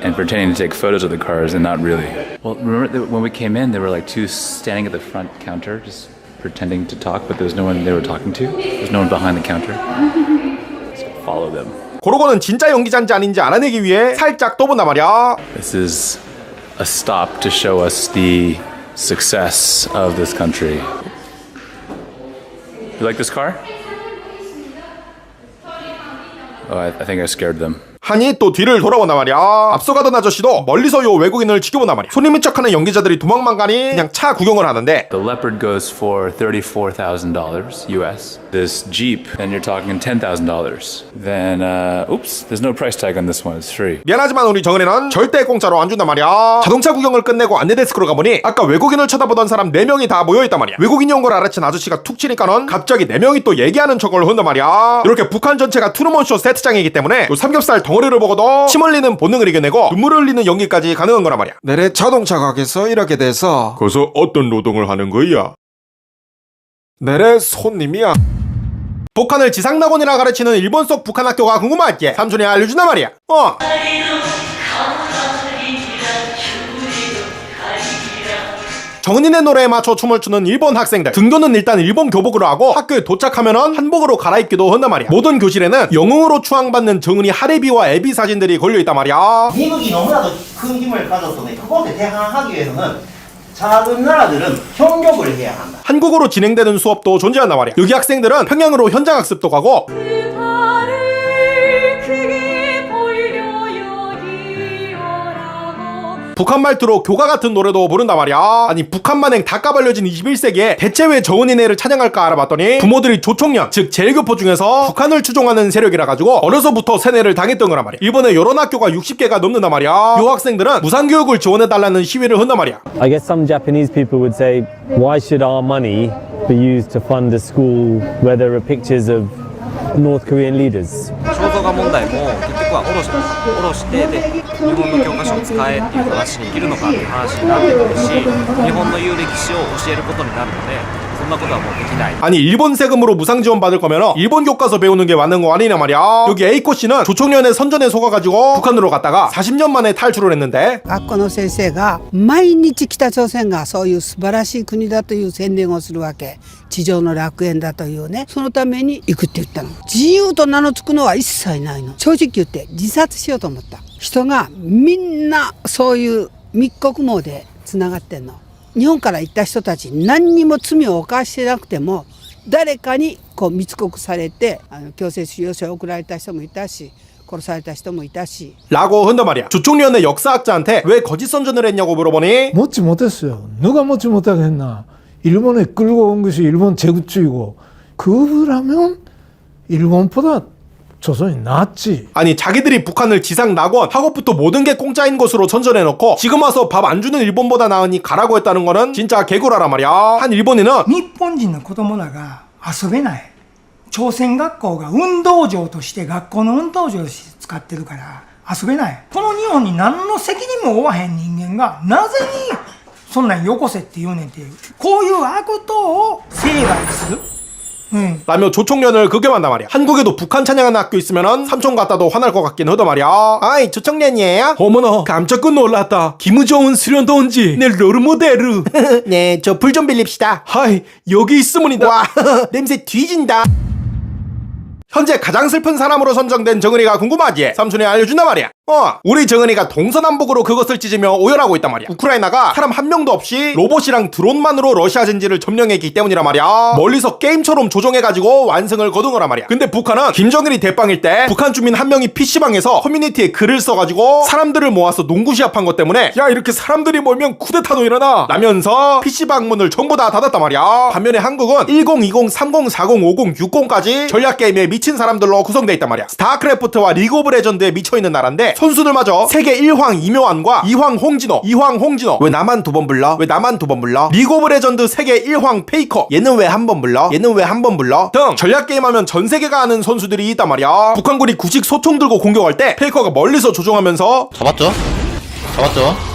And pretending to take photos of the cars and not really. Well, remember when we came in, there were like two standing at the front counter just pretending to talk, but there was no one they were talking to. There's no one behind the counter. Follow them. 그러고는 진짜 연기자인지 아닌지 알아내기 위해 살짝 떠본단 말이야. This is a stop to show us the success of this country. You like this car? Oh, I think I scared them. 하니 또 뒤를 돌아본단 말이야. 앞서가던 아저씨도 멀리서 요 외국인을 지켜본단 말이야. 손님인 척하는 연기자들이 도망만 가니 그냥 차 구경을 하는데 The Leopard goes for $34,000 US. This Jeep, then you're talking $10,000. Then, oops, there's no price tag on this one. It's free. 미안하지만 우리 정은이는 절대 공짜로 안 준단 말이야. 자동차 구경을 끝내고 안내데스크로 가보니 아까 외국인을 쳐다보던 사람 4명이 다 모여있단 말이야. 외국인이 온 걸 알아챈 아저씨가 툭 치니까는 갑자기 4명이 또 얘기하는 척을 한단 말이야. 이렇게 북한 전체가 투르먼쇼 세트장이기 때문에 요 삼겹살 덩어리를 보고도 침 흘리는 본능을 이겨내고 눈물을 흘리는 연기까지 가능한 거란 말이야. 내래 자동차 가게에서 일하게 돼서 거기서 어떤 노동을 하는 거야? 내래 손님이야. 북한을 지상낙원이라 가르치는 일본 속 북한 학교가 궁금하지? 삼촌이 알려준단 말이야. 정은이네 노래에 맞춰 춤을 추는 일본 학생들. 등교는 일단 일본 교복으로 하고 학교에 도착하면은 한복으로 갈아입기도 한단 말이야. 모든 교실에는 영웅으로 추앙받는 정은이 하레비와 애비 사진들이 걸려있단 말이야. 미국이 너무나도 큰 힘을 가져서 그곳에 대항하기 위해서는 작은 나라들은 협력을 해야 한다. 한국어로 진행되는 수업도 존재한단 말이야. 여기 학생들은 평양으로 현장학습도 가고 북한 말투로 교가 같은 노래도 부른단 말이야. 아니 북한만행 다 까발려진 21세기에 대체 왜 정은이네를 찬양할까 알아봤더니 부모들이 조총련 즉 제일교포 중에서 북한을 추종하는 세력이라 가지고 어려서부터 세뇌를 당했던 거란 말이야. 일본에 이런 학교가 60개가 넘는단 말이야. 요 학생들은 무상교육을 지원해달라는 시위를 한단 말이야. I guess some Japanese people would say, why should our money be used to fund a school where there are pictures of North Korean leaders? 肖像画問題も結局は下ろしてで日本の教科書を使えっていう話にできるのかっていう話になってくるし、日本の言う歴史を教えることになるのでそんなことはもうできない。 아니 일본 세금으로 무상 지원 받을 거면 일본 교과서 배우는 게 맞는 거 아니냐 말이야. 여기 A코 씨는 조총련의 선전에 속아가지고 북한으로 갔다가 40년 만에 탈출을 했는데 学校の先生が毎日北朝鮮がそういう素晴らしい国だという宣伝をするわけ。地上の楽園だというね。そのために行くって言ったの。自由と名の付くのは一切ないの。正直言って自殺しようと思った。人がみんなそういう密告網でつながってんの。日本から行った人たち何にも罪を犯してなくても誰かにこう密告されて強制収容所へ送られた人もいたし殺された人もいたし 라고 한단 말이야. 조총련의 역사학자한테 왜 거짓 선전을 했냐고 물어보니 못지 못했어요. 누가 못지 못하겠나. 일본에 끌고 온 것이 일본 제국주의고 그러면 일본보다 조선이 낫지. 아니 자기들이 북한을 지상낙원 학업부터 모든 게 공짜인 것으로 선전해놓고 지금 와서 밥 안 주는 일본보다 나으니 가라고 했다는 거는 진짜 개구라란 말이야. 한 일본인은 日本人の子供らが遊べない。朝鮮学校が運動場として学校の運動場として使ってるから遊べない。この日本に何の責任も負わへん人間がなぜにそんなんよこせって言うねんっていう。こういう悪党を成敗する。 라며 조총련을 극혐한단 말이야. 한국에도 북한 찬양하는 학교 있으면은 삼촌 같다도 화날 것 같긴 하단 말이야. 아이 조청년이에요? 어머나 깜짝 놀랐다. 김우정은 수련도인지 내 롤모델르. 네, 저 불 좀 빌립시다. 하이 여기 있으문이다. 와 냄새 뒤진다. 현재 가장 슬픈 사람으로 선정된 정은이가 궁금하지? 삼촌이 알려준단 말이야. 우리 정은이가 동서남북으로 그것을 찢으며 오열하고 있단 말이야. 우크라이나가 사람 한 명도 없이 로봇이랑 드론만으로 러시아 전지를 점령했기 때문이란 말이야. 멀리서 게임처럼 조종해가지고 완성을 거둔 거란 말이야. 근데 북한은 김정일이 대빵일 때 북한 주민 한 명이 PC방에서 커뮤니티에 글을 써가지고 사람들을 모아서 농구 시합한 것 때문에 야 이렇게 사람들이 몰면 쿠데타도 일어나 라면서 PC방 문을 전부 다 닫았단 말이야. 반면에 한국은 1020, 30, 40, 50, 60까지 전략게임에 미친 사람들로 구성돼 있단 말이야. 스타크래프트와 리그 오브 레전드에 미쳐있는 나라인데 선수들마저 세계 1황 이묘한과 2황 홍진호 왜 나만 두 번 불러? 리그 오브 레전드 세계 1황 페이커 얘는 왜 한 번 불러? 등 전략게임하면 전 세계가 아는 선수들이 있단 말이야. 북한군이 구식 소총 들고 공격할 때 페이커가 멀리서 조종하면서 잡았죠?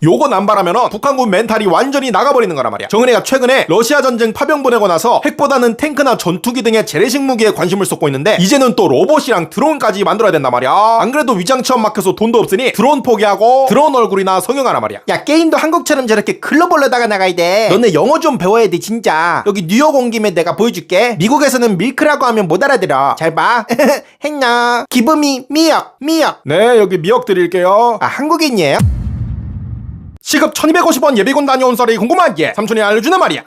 요거 남발하면은 북한군 멘탈이 완전히 나가버리는 거란 말이야. 정은혜가 최근에 러시아 전쟁 파병 보내고 나서 핵보다는 탱크나 전투기 등의 재래식 무기에 관심을 쏟고 있는데 이제는 또 로봇이랑 드론까지 만들어야 된단 말이야. 안 그래도 위장 취업 막혀서 돈도 없으니 드론 포기하고 드론 얼굴이나 성형하란 말이야. 야 게임도 한국처럼 저렇게 글로벌로다가 나가야 돼. 너네 영어 좀 배워야 돼 진짜. 여기 뉴욕 온 김에 내가 보여줄게. 미국에서는 밀크라고 하면 못 알아들어. 잘 봐. 했나 기브미 미역. 네 여기 미역 드릴게요. 아 한국인이에요? 시급 1250원 예비군 다녀온 썰이 궁금하기에 삼촌이 알려주는 말이야.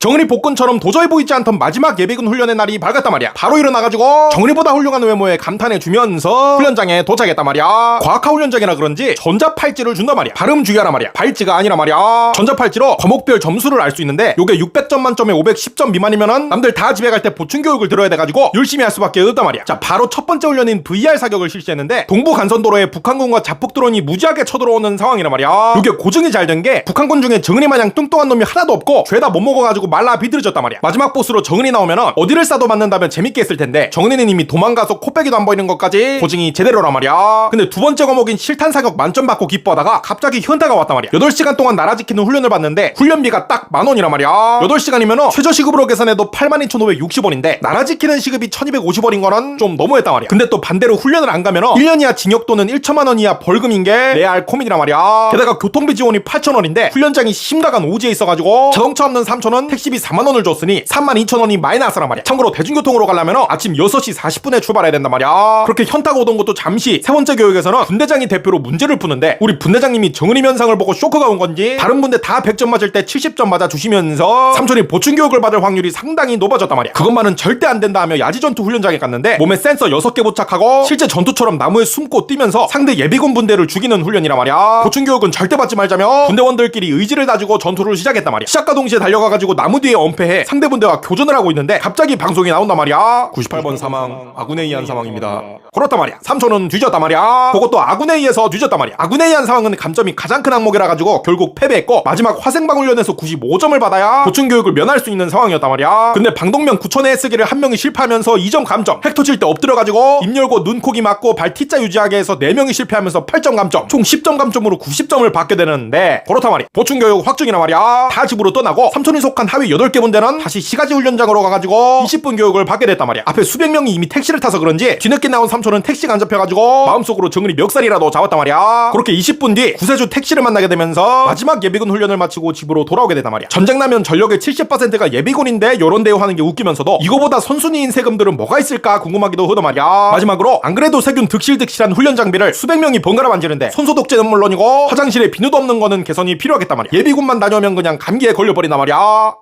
정은이 복근처럼 도저히 보이지 않던 마지막 예비군 훈련의 날이 밝았단 말이야. 바로 일어나가지고 정은이보다 훌륭한 외모에 감탄해주면서 훈련장에 도착했단 말이야. 과학화 훈련장이라 그런지 전자팔찌를 준단 말이야. 발음 주의하란 말이야. 발찌가 아니란 말이야. 전자팔찌로 과목별 점수를 알 수 있는데 요게 600점 만점에 510점 미만이면은 남들 다 집에 갈 때 보충 교육을 들어야 돼가지고 열심히 할 수밖에 없단 말이야. 자 바로 첫 번째 훈련인 VR 사격을 실시했는데 동부 간선도로에 북한군과 자폭 드론이 무지하게 쳐들어오는 상황이란 말이야. 요게 고증이 잘 된 게 북한군 중에 정은이 마냥 뚱뚱한 놈이 하나도 없고 죄다 못 먹어가지고 말라 비틀어졌단 말이야. 마지막 보스로 정은이 나오면은 어디를 쏴도 맞는다면 재밌게 했을 텐데 정은이는 이미 도망가서 코빼기도 안 보이는 것까지 고증이 제대로란 말이야. 근데 두 번째 과목인 실탄 사격 만점 받고 기뻐하다가 갑자기 현타가 왔단 말이야. 8시간 동안 나라 지키는 훈련을 받는데 훈련비가 딱 10,000원이란 말이야. 8시간이면은 최저시급으로 계산해도 82,560원인데 나라 지키는 시급이 1,250원인 거는 좀 너무했단 말이야. 근데 또 반대로 훈련을 안 가면은 1년 이하 징역 또는 1천만 원 이하 벌금인 게 레알 코미디란 말이야. 게다가 교통비 지원이 8,000원인데 훈련장이 심각한 오지에 있어가지고 자동차 없는 삼촌은 택시비 4만원을 줬으니 32,000원이 마이너스란 말이야. 참고로 대중교통으로 가려면 아침 6시 40분에 출발해야 된단 말이야. 그렇게 현타가 오던 것도 잠시 세 번째 교육에서는 분대장이 대표로 문제를 푸는데 우리 분대장님이 정은이 면상을 보고 쇼크가 온 건지 다른 분대 다 100점 맞을 때 70점 맞아 주시면서 삼촌이 보충교육을 받을 확률이 상당히 높아졌단 말이야. 그것만은 절대 안 된다 하며 야지전투 훈련장에 갔는데 몸에 센서 6개 부착하고 실제 전투처럼 나무에 숨고 뛰면서 상대 예비군 분대를 죽이는 훈련이란 말이야. 보충교육은 절대 받지 말자며 분대원들끼리 의지를 다지고 전투를 시작했단 말이야. 시작과 동시에 달려가가지고 나무 뒤에 엄폐해 상대 분대와 교전을 하고 있는데 갑자기 방송이 나온단 말이야. 98번 사망 아군에 의한 사망입니다. 그렇단 말이야. 삼촌은 뒤졌단 말이야. 그것도 아군에 의해서 뒤졌단 말이야. 아군에 의한 사망은 감점이 가장 큰 항목이라 가지고 결국 패배했고 마지막 화생방 훈련에서 95점을 받아야 보충교육을 면할 수 있는 상황이었단 말이야. 근데 방독면 9천에 쓰기를 한 명이 실패하면서 2점 감점, 핵 터질 때 엎드려가지고 입 열고 눈, 코기 막고 발 T자 유지하게 해서 4명이 실패하면서 8점 감점, 총 10점 감점으로 90점을 받게 되는데 그렇단 말이야. 보충교육 확정이란 말이야. 다 집으로 떠나고 삼촌이 속한 하위 8개 분대는 다시 시가지 훈련장으로 가가지고 20분 교육을 받게 됐단 말이야. 앞에 수백 명이 이미 택시를 타서 그런지 뒤늦게 나온 삼촌은 택시가 안 잡혀가지고 마음속으로 정은이 멱살이라도 잡았단 말이야. 그렇게 20분 뒤 구세주 택시를 만나게 되면서 마지막 예비군 훈련을 마치고 집으로 돌아오게 된단 말이야. 전쟁 나면 전력의 70%가 예비군인데 요런 대우하는 게 웃기면서도 이거보다 선순위인 세금들은 뭐가 있을까 궁금하기도 하단 말이야. 마지막으로 안 그래도 세균 득실득실한 훈련 장비를 수백 명이 번갈아 만지는데 손소독제는 물론이고 화장실에 비누도 없는 거는 개선이 필요하겠단 말이야. 예비군만 다녀오면 그냥 감기에 걸려버린단 말이야.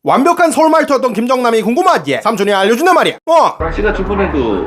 완벽한 서울 말투였던 김정남이 궁금하지? 삼촌이 알려준단 말이야. 제가 저번에도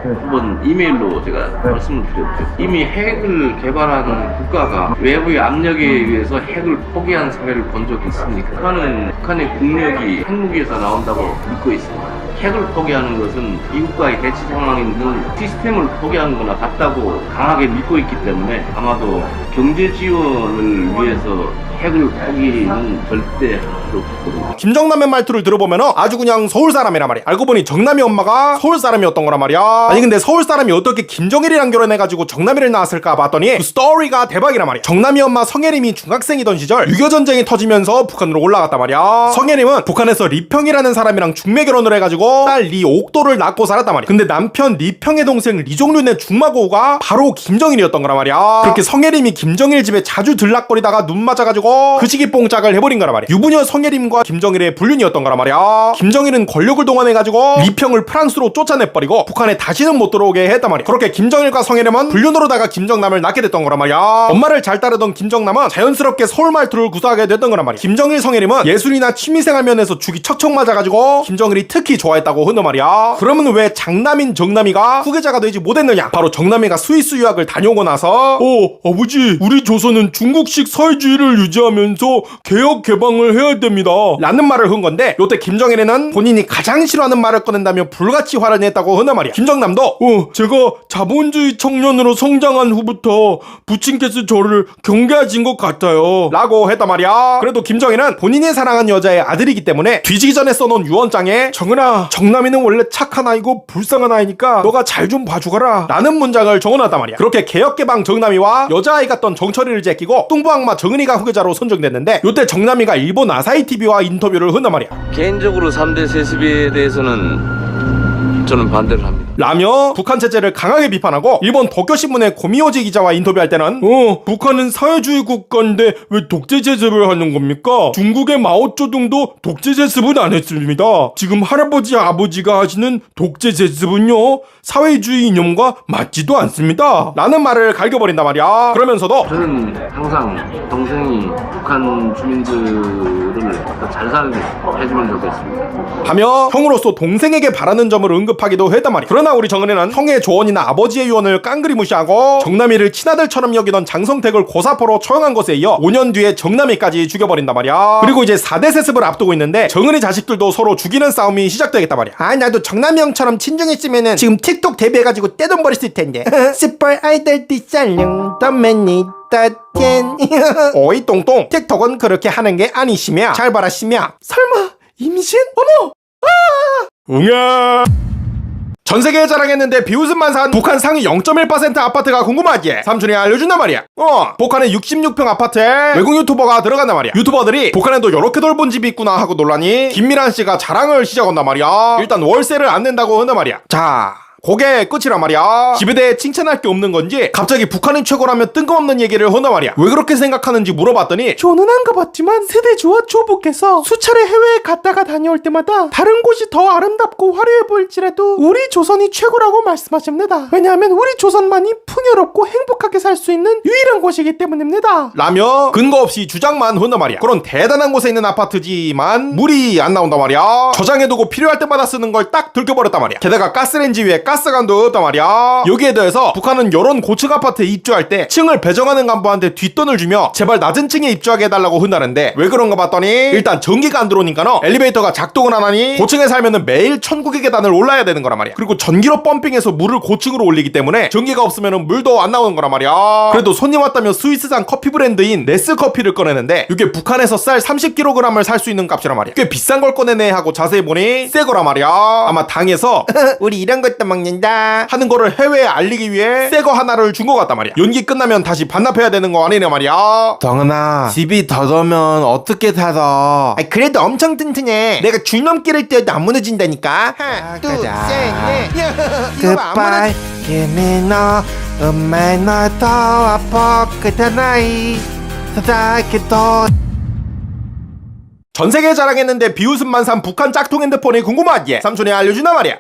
한번 이메일로 제가 말씀을 드렸죠. 이미 핵을 개발한 국가가 외부의 압력에 의해서 핵을 포기한 사례를 본 적이 있습니까? 북한은 북한의 국력이 핵무기에서 나온다고 믿고 있습니다. 핵을 포기하는 것은 이국과의 대치 상황에 있는 시스템을 포기하는 거나 같다고 강하게 믿고 있기 때문에 아마도 경제 지원을 위해서 핵을 포기는 절대 할 수 없거든요. 김정남의 말투를 들어보면 아주 그냥 서울 사람이란 말이야. 알고 보니 정남이 엄마가 서울 사람이었던 거란 말이야. 아니 근데 서울 사람이 어떻게 김정일이랑 결혼해가지고 정남이를 낳았을까 봤더니 그 스토리가 대박이란 말이야. 정남이 엄마 성혜림이 중학생이던 시절 6.25 전쟁이 터지면서 북한으로 올라갔단 말이야. 성혜림은 북한에서 리평이라는 사람이랑 중매 결혼을 해가지고 딸 리옥도를 낳고 살았단 말이야. 근데 남편 리평의 동생 리종륜의 중마고우가 바로 김정일이었던 거란 말이야. 그렇게 성혜림이 김정일 집에 자주 들락거리다가 눈 맞아가지고 그 시기 뽕짝을 해버린 거란 말이야. 유부녀 성혜림과 김정일의 불륜이었던 거란 말이야. 김정일은 권력을 동원해가지고 리평을 프랑스로 쫓아내버리고 북한에 다시는 못 들어오게 했단 말이야. 그렇게 김정일과 성혜림은 불륜으로다가 김정남을 낳게 됐던 거란 말이야. 엄마를 잘 따르던 김정남은 자연스럽게 서울 말투를 구사하게 됐던 거란 말이야. 김정일 성혜림은 예술이나 취미생활 면에서 죽이 척척 맞아가지고 김정일이 특히 좋아했다고 한단 말이야. 그러면 왜 장남인 정남이가 후계자가 되지 못했느냐? 바로 정남이가 스위스 유학을 다녀오고 나서 아버지 우리 조선은 중국식 사회주의를 유지하면서 개혁 개방을 해야 됩니다 라는 말을 한 건데, 요때 김정일이는 본인이 가장 싫어하는 말을 꺼낸다며 불같이 화를 냈다고 한단 말이야. 김정남도 제가 자본주의 청년으로 성장한 후부터 부친께서 저를 경계하신 것 같아요 라고 했단 말이야. 그래도 김정일은 본인이 사랑한 여자의 아들이기 때문에 뒤지기 전에 써놓은 유언장에 정은아 정남이는 원래 착한 아이고 불쌍한 아이니까 너가 잘 좀 봐주거라 라는 문장을 적어놨단 말이야. 그렇게 개혁개방 정남이와 여자아이 같던 정철이를 제끼고 뚱보악마 정은이가 후계자로 선정됐는데, 요때 정남이가 일본 아사히 TV와 인터뷰를 한단 말이야. 개인적으로 3대 세습에 대해서는 저는 반대를 합니다. 라며 북한 체제를 강하게 비판하고, 일본 도쿄신문의 고미호지 기자와 인터뷰할 때는 북한은 사회주의 국가인데 왜 독재 제습을 하는 겁니까? 중국의 마오쩌둥도 독재 제습은 안 했습니다. 지금 할아버지 아버지가 하시는 독재 제습은요 사회주의 이념과 맞지도 않습니다 라는 말을 갈겨버린단 말이야. 그러면서도 저는 항상 동생이 북한 주민들을 잘 살게 해주면 좋겠습니다 하며 형으로서 동생에게 바라는 점을 언급하기도 했단 말이야. 그러나 우리 정은혜는 형의 조언이나 아버지의 유언을 깡그리 무시하고 정남이를 친아들처럼 여기던 장성택을 고사포로 처형한 것에 이어 5년 뒤에 정남이까지 죽여버린단 말이야. 그리고 이제 4대 세습을 앞두고 있는데 정은혜 자식들도 서로 죽이는 싸움이 시작되겠단 말이야. 나도 정남이 형처럼 친정했으면은 지금 틱톡 데뷔해가지고 떼돈 벌었을 텐데. 스펄 아이들 띠살룡 더맨이 따텐. 오이 똥똥, 틱톡은 그렇게 하는 게 아니시며 잘 봐라시며. 설마 임신? 어머! 응야. 전세계에 자랑했는데 비웃음만 산 북한 상위 0.1% 아파트가 궁금하지? 삼촌이 알려준단 말이야. 북한의 66평 아파트에 외국 유튜버가 들어간단 말이야. 유튜버들이 북한에도 이렇게 넓은 집이 있구나 하고 놀라니 김미란 씨가 자랑을 시작한단 말이야. 일단 월세를 안 낸다고 한단 말이야. 자, 그게 끝이란 말이야. 집에 대해 칭찬할 게 없는 건지 갑자기 북한이 최고라며 뜬금없는 얘기를 한단 말이야. 왜 그렇게 생각하는지 물어봤더니 저는 안 가봤지만 세대주와 조부께서 수차례 해외에 갔다가 다녀올 때마다 다른 곳이 더 아름답고 화려해 보일지라도 우리 조선이 최고라고 말씀하십니다. 왜냐하면 우리 조선만이 풍요롭고 행복하게 살 수 있는 유일한 곳이기 때문입니다 라며 근거 없이 주장만 한단 말이야. 그런 대단한 곳에 있는 아파트지만 물이 안 나온단 말이야. 저장해두고 필요할 때마다 쓰는 걸 딱 들켜버렸단 말이야. 게다가 가스레인지 위에 가스관도 없단 말이야. 여기에 대해서 북한은 이런 고층 아파트에 입주할 때 층을 배정하는 간부한테 뒷돈을 주며 제발 낮은 층에 입주하게 해달라고 한다는데, 왜 그런가 봤더니 일단 전기가 안 들어오니까는 엘리베이터가 작동을 안 하니 고층에 살면은 매일 1000국의 계단을 올라야 되는 거란 말이야. 그리고 전기로 펌핑해서 물을 고층으로 올리기 때문에 전기가 없으면은 물도 안 나오는 거란 말이야. 그래도 손님 왔다며 스위스산 커피 브랜드인 네스커피를 꺼내는데 이게 북한에서 쌀 30kg을 살 수 있는 값이란 말이야. 꽤 비싼 걸 꺼내네 하고 자세히 보니 새 거란 말이야. 아마 당에서 우리 이런 것도 먹는다 하는 거를 해외에 알리기 위해 새 거 하나를 준 거 같단 말이야. 연기 끝나면 다시 반납해야 되는 거 아니냐 말이야. 정은아, 집이 더더면 어떻게 살아? 그래도 엄청 튼튼해. 내가 줄 넘기를 떼어도 안 무너진다니까. 하나, 둘, 셋, 넷. Goodbye, 김민호. 엄마 너도 아파 그다나이 사자기도. 전세계에 자랑했는데 비웃음만 산 북한 짝퉁 핸드폰이 궁금하지? 삼촌이 알려준단 말이야.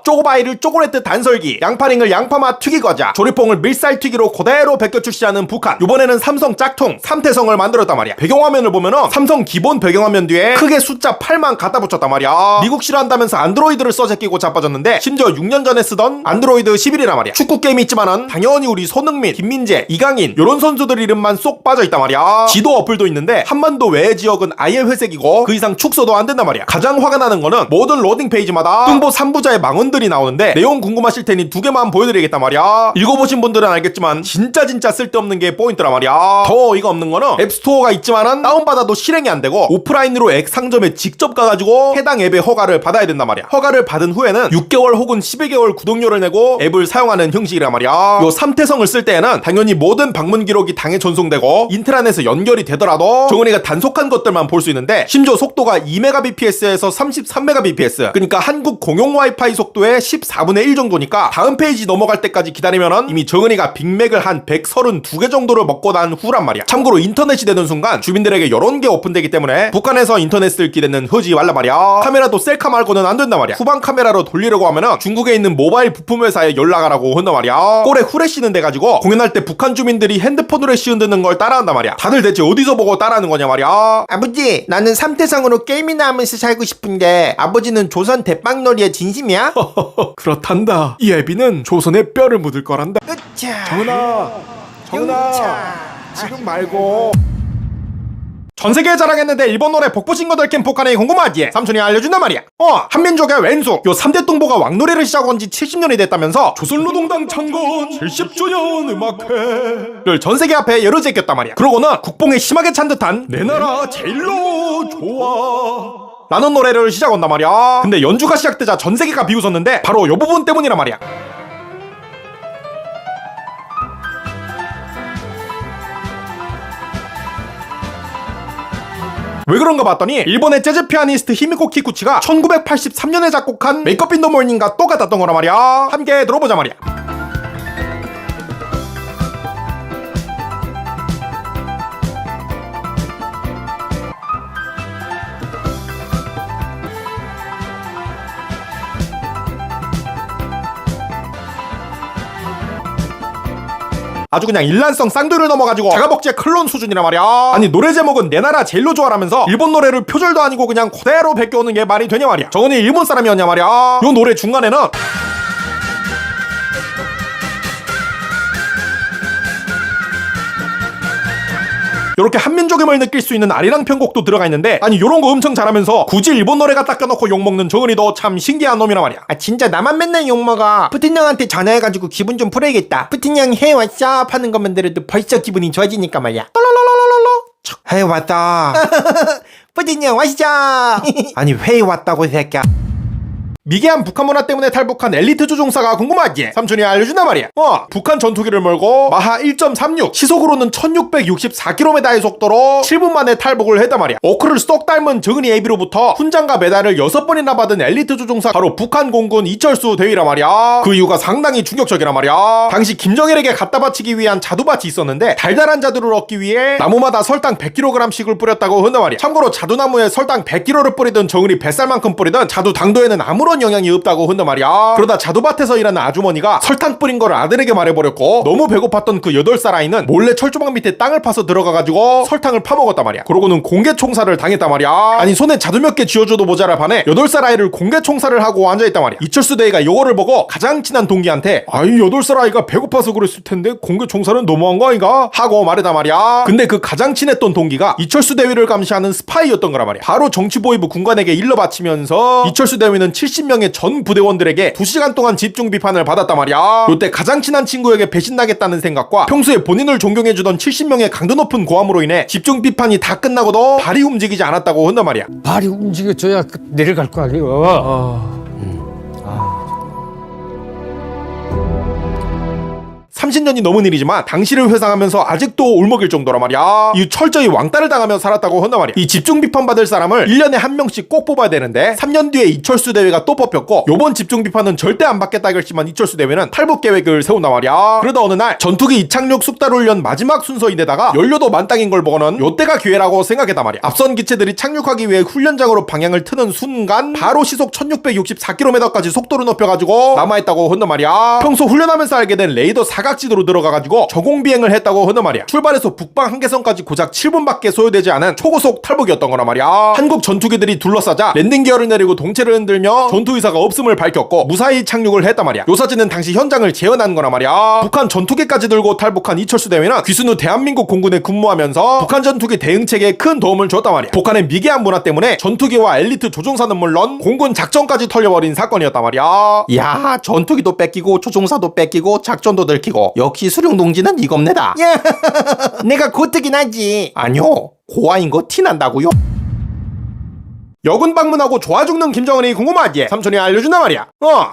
쪼고바이를 쪼고레트 단설기, 양파링을 양파맛 튀기과자, 조리뽕을 밀살 튀기로 그대로 베껴 출시하는 북한. 이번에는 삼성 짝퉁 3태성을 만들었단 말이야. 배경화면을 보면은 삼성 기본 배경화면 뒤에 크게 숫자 8만 갖다 붙였단 말이야. 미국 싫어한다면서 안드로이드를 써제끼고 자빠졌는데 심지어 6년 전에 쓰던 안드로이드 11이란 말이야. 축구 게임이 있지만은 당연히 우리 손흥민, 김민재, 이강인 요런 선수들 이름만 쏙 빠져있단 말이야. 지도 어플도 있는데 한반도 외 지역은 아예 회색이고 거고 그 이상 축소도 안 된단 말이야. 가장 화가 나는 거는 모든 로딩 페이지마다 뚱보 3부자의 망언들이 나오는데 내용 궁금하실 테니 2개만 보여드리겠단 말이야. 읽어보신 분들은 알겠지만 진짜 쓸데없는 게 포인트란 말이야. 더 어이가 없는 거는 앱스토어가 있지만은 다운받아도 실행이 안 되고 오프라인으로 앱 상점에 직접 가가지고 해당 앱의 허가를 받아야 된단 말이야. 허가를 받은 후에는 6개월 혹은 12개월 구독료를 내고 앱을 사용하는 형식이란 말이야. 요 3태성을 쓸 때에는 당연히 모든 방문 기록이 당에 전송되고 인트라넷에 연결이 되더라도 정은이가 단속한 것들만 볼 수 있는데 심지어 속도가 2Mbps에서 33Mbps, 그러니까 한국 공용 와이파이 속도의 14분의 1 정도니까 다음 페이지 넘어갈 때까지 기다리면은 이미 정은이가 빅맥을 한 132개 정도를 먹고 난 후란 말이야. 참고로 인터넷이 되는 순간 주민들에게 여러 개 오픈되기 때문에 북한에서 인터넷을 기대는 허지 말란 말이야. 카메라도 셀카 말고는 안 된단 말이야. 후방 카메라로 돌리려고 하면은 중국에 있는 모바일 부품 회사에 연락하라고 한단 말이야. 꼴에 후레 씌는 데 가지고 공연할 때 북한 주민들이 핸드폰으로 씌운드는 걸 따라한단 말이야. 다들 대체 어디서 보고 따라하는 거냐 말이야. 아버지, 나는 3태성으로 게임이나 하면서 살고 싶은데 아버지는 조선 대빵놀이의 진심이야? 그렇단다. 이 애비는 조선의 뼈를 묻을 거란다. 정은아, 지금 말고. 전세계에 자랑했는데 일본 노래 복부신 거들 캔 북한에 궁금하지? 삼촌이 알려준단 말이야. 한민족의 왼수 요 3대 뚱보가 왕노래를 시작한 지 70년이 됐다면서 조선노동당 창건 70주년 음악회를 전세계 앞에 열어 제꼈단 말이야. 그러고는 국뽕에 심하게 찬 듯한 내 나라 제일로 좋아 라는 노래를 시작한단 말이야. 근데 연주가 시작되자 전세계가 비웃었는데 바로 요 부분 때문이란 말이야. 왜 그런가 봤더니 일본의 재즈 피아니스트 히미코 키쿠치가 1983년에 작곡한 메이크업 인 더 모닝과 똑같았던 거란 말이야. 함께 들어보자 말이야. 아주 그냥 일란성 쌍둥이를 넘어가지고 자가복지의 클론 수준이란 말이야. 아니 노래 제목은 내 나라 제일로 좋아라면서 일본 노래를 표절도 아니고 그냥 그대로 베껴오는 게 말이 되냐 말이야. 정은이 일본 사람이었냐 말이야. 요 노래 중간에는 요렇게 한민족임을 느낄 수 있는 아리랑 편곡도 들어가 있는데 아니 요런 거 엄청 잘하면서 굳이 일본 노래가 닦아놓고 욕먹는 정은이도 참 신기한 놈이란 말이야. 진짜 나만 맨날 욕먹어. 푸틴 형한테 전화해가지고 기분 좀 풀어야겠다. 푸틴 형 해왔어 하는 것만 들어도 벌써 기분이 좋아지니까 말이야. 회의 왔다. 푸틴 형 와시죠. 아니 회의 왔다고 이 새끼야. 미개한 북한 문화 때문에 탈북한 엘리트 조종사가 궁금하지? 삼촌이 알려준단 말이야. 북한 전투기를 몰고 마하 1.36 시속으로는 1664km의 속도로 7분 만에 탈북을 했단 말이야. 오크를 쏙 닮은 정은이 애비로부터 훈장과 메달을 6번이나 받은 엘리트 조종사 바로 북한 공군 이철수 대위란 말이야. 그 이유가 상당히 충격적이란 말이야. 당시 김정일에게 갖다 바치기 위한 자두밭이 있었는데 달달한 자두를 얻기 위해 나무마다 설탕 100kg씩을 뿌렸다고 한단 말이야. 참고로 자두나무에 설탕 100kg를 뿌리든 정은이 뱃살만큼 뿌리든 자두 당도에는 아무런 영향이 없다고 한단 말이야. 그러다 자두밭에서 일하는 아주머니가 설탕 뿌린 걸 아들에게 말해버렸고 너무 배고팠던 그 8살 아이는 몰래 철조망 밑에 땅을 파서 들어가가지고 설탕을 파먹었단 말이야. 그러고는 공개 총살을 당했단 말이야. 아니 손에 자두 몇 개 쥐어줘도 모자랄 판에 8살 아이를 공개 총살을 하고 앉아있단 말이야. 이철수 대위가 요거를 보고 가장 친한 동기한테 아이 8살 아이가 배고파서 그랬을 텐데 공개 총살은 너무한 거 아닌가? 하고 말했단 말이야. 근데 그 가장 친했던 동기가 이철수 대위를 감시하는 스파이였던 거란 말이야. 바로 정치보위부 군관에게 일러 바치면서 이철수 대위는 70명의 전 부대원들에게 2시간 동안 집중 비판을 받았단 말이야. 요때 가장 친한 친구에게 배신나겠다는 생각과 평소에 본인을 존경해주던 70명의 강도 높은 고함으로 인해 집중 비판이 다 끝나고도 발이 움직이지 않았다고 한단 말이야. 발이 움직여줘야 내려갈 거 아니에요. 30년이 넘은 일이지만 당시를 회상하면서 아직도 울먹일 정도란 말이야. 이 철저히 왕따를 당하며 살았다고 한단 말이야. 이 집중 비판받을 사람을 1년에 한 명씩 꼭 뽑아야 되는데 3년 뒤에 이철수 대회가 또 뽑혔고 요번 집중 비판은 절대 안 받겠다 결심한 이철수 대회는 탈북 계획을 세운단 말이야. 그러다 어느 날 전투기 이착륙 숙달 훈련 마지막 순서인데다가 연료도 만땅인 걸 보고는 요때가 기회라고 생각했단 말이야. 앞선 기체들이 착륙하기 위해 훈련장으로 방향을 트는 순간 바로 시속 1664km까지 속도를 높여가지고 남아있다고 한단 말이야. 평소 훈련하면서 알게 된 레이더 사각 사각지대로 들어가가지고 저공 비행을 했다고 하는 말이야. 출발해서 북방 한계선까지 고작 7분밖에 소요되지 않은 초고속 탈북이었던 거란 말이야. 한국 전투기들이 둘러싸자 랜딩 기어를 내리고 동체를 흔들며 전투 의사가 없음을 밝혔고 무사히 착륙을 했단 말이야. 요 사진은 당시 현장을 재현한 거란 말이야. 북한 전투기까지 들고 탈북한 이철수 대위는 귀순 후 대한민국 공군에 근무하면서 북한 전투기 대응 체계에 큰 도움을 줬단 말이야. 북한의 미개한 문화 때문에 전투기와 엘리트 조종사는 물론 공군 작전까지 털려버린 사건이었단 말이야. 야, 전투기도 뺏기고 조종사도 뺏기고 작전도 들키고 역시 수령동지는 이겁니다. 야, 내가 고뜨긴 하지. 아니요, 고아인 거 티난다고요. 여군 방문하고 좋아 죽는 김정은이 궁금하지? 삼촌이 알려준단 말이야.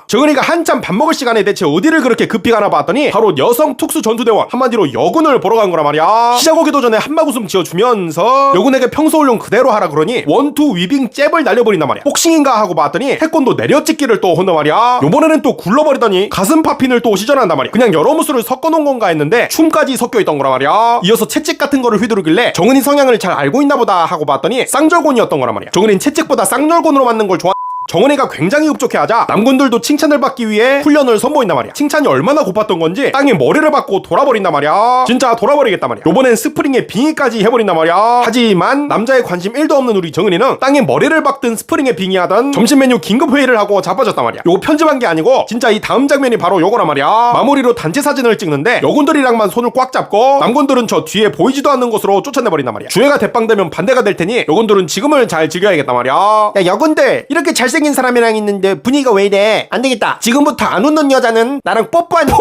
정은이가 한참 밥 먹을 시간에 대체 어디를 그렇게 급히 가나 봤더니 바로 여성 특수 전투대원, 한마디로 여군을 보러 간 거란 말이야. 시작 오기도 전에 한마구숨 지어주면서 여군에게 평소 훈련 그대로 하라 그러니 원투 위빙 잽을 날려버린단 말이야. 복싱인가 하고 봤더니 태권도 내려찍기를 또 한단 말이야. 요번에는 또 굴러버리더니 가슴 파핀을 또 시전한단 말이야. 그냥 여러 무술을 섞어놓은 건가 했는데 춤까지 섞여있던 거란 말이야. 이어서 채찍 같은 거를 휘두르길래 정은이 성향을 잘 알고 있나 보다 하고 봤더니 쌍절곤이었던 거란 말이야. 정은이는 채찍보다 쌍절곤으로 맞는 걸 좋아. 정은이가 굉장히 흡족해하자 남군들도 칭찬을 받기 위해 훈련을 선보인단 말이야. 칭찬이 얼마나 고팠던 건지 땅에 머리를 박고 돌아버린단 말이야. 진짜 돌아버리겠단 말이야. 요번엔 스프링에 빙의까지 해버린단 말이야. 하지만 남자의 관심 1도 없는 우리 정은이는 땅에 머리를 박든 스프링에 빙의하던 점심 메뉴 긴급 회의를 하고 자빠졌단 말이야. 요거 편집한 게 아니고 진짜 이 다음 장면이 바로 요거란 말이야. 마무리로 단체 사진을 찍는데 여군들이랑만 손을 꽉 잡고 남군들은 저 뒤에 보이지도 않는 곳으로 쫓아내버린단 말이야. 주회가 대빵되면 반대가 될 테니 여군들은 지금을 잘 즐겨야겠단 말이야. 야, 여군들 이렇게 잘생긴 사람이랑 있는데 분위기가 왜 이래? 안 되겠다. 지금부터 안 웃는 여자는 나랑 뽀뽀하니.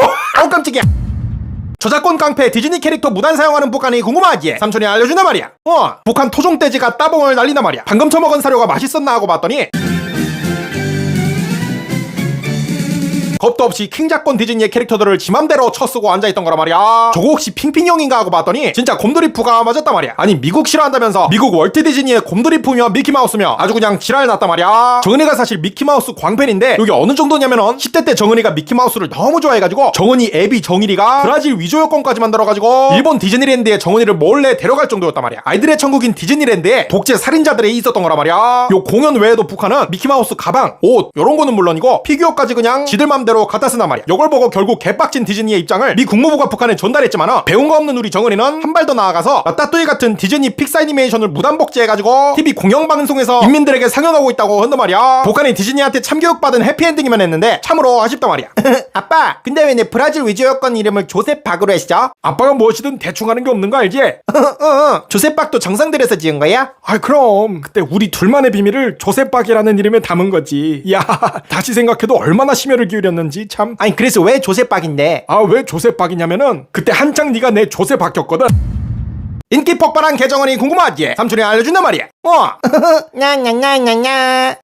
깜짝이야. 저작권 깡패 디즈니 캐릭터 무단 사용하는 북한이 궁금하지? 삼촌이 알려준단 말이야. 북한 토종돼지가 따봉을 날린단 말이야. 방금 처먹은 사료가 맛있었나 하고 봤더니 겁도 없이 킹작권 디즈니의 캐릭터들을 지맘대로 쳐쓰고 앉아있던 거란 말이야. 저거 혹시 핑핑형인가 하고 봤더니 진짜 곰돌이푸가 맞았단 말이야. 아니 미국 싫어한다면서 미국 월트 디즈니의 곰돌이푸며 미키마우스며 아주 그냥 지랄 났단 말이야. 정은이가 사실 미키마우스 광팬인데 여기 어느 정도냐면은 10대 때 정은이가 미키마우스를 너무 좋아해가지고 정은이 애비 정일이가 브라질 위조 여권까지 만들어가지고 일본 디즈니랜드에 정은이를 몰래 데려갈 정도였단 말이야. 아이들의 천국인 디즈니랜드에 복제 살인자들이 있었던 거란 말이야. 요 공연 외에도 북한은 미키마우스 가방, 옷 요런 거는 물론이고 피규어까지 그냥 지들 맘대로 갖다 쓰단 말이야. 요걸 보고 결국 개빡친 디즈니의 입장을 미 국무부가 북한에 전달했지만 배운 거 없는 우리 정은이는 한 발 더 나아가서 따뚜이 같은 디즈니 픽사 애니메이션을 무단 복제해가지고 TV 공영방송에서 인민들에게 상영하고 있다고 한단 말이야. 북한이 디즈니한테 참교육받은 해피엔딩이면 했는데 참으로 아쉽단 말이야. 아빠, 근데 왜 내 브라질 위조 여권 이름을 조셉 박으로 했죠? 아빠가 무엇이든 대충 하는 게 없는 거 알지? 조셉 박도 정상들에서 지은 거야? 아이 그럼 그때 우리 둘만의 비밀을 조셉 박이라는 이름에 담은 거지. 야, 다시 생각해도 얼마나 심혈을 기울였는지 참. 아니 그래서 왜 조셉 박인데? 아, 왜 조셉 박이냐면은 그때 한창 네가 내 조셉 박혔거든. 인기 폭발한 계정원이 궁금하지? 삼촌이 알려준단 말이야. 냐냐냐냐냐.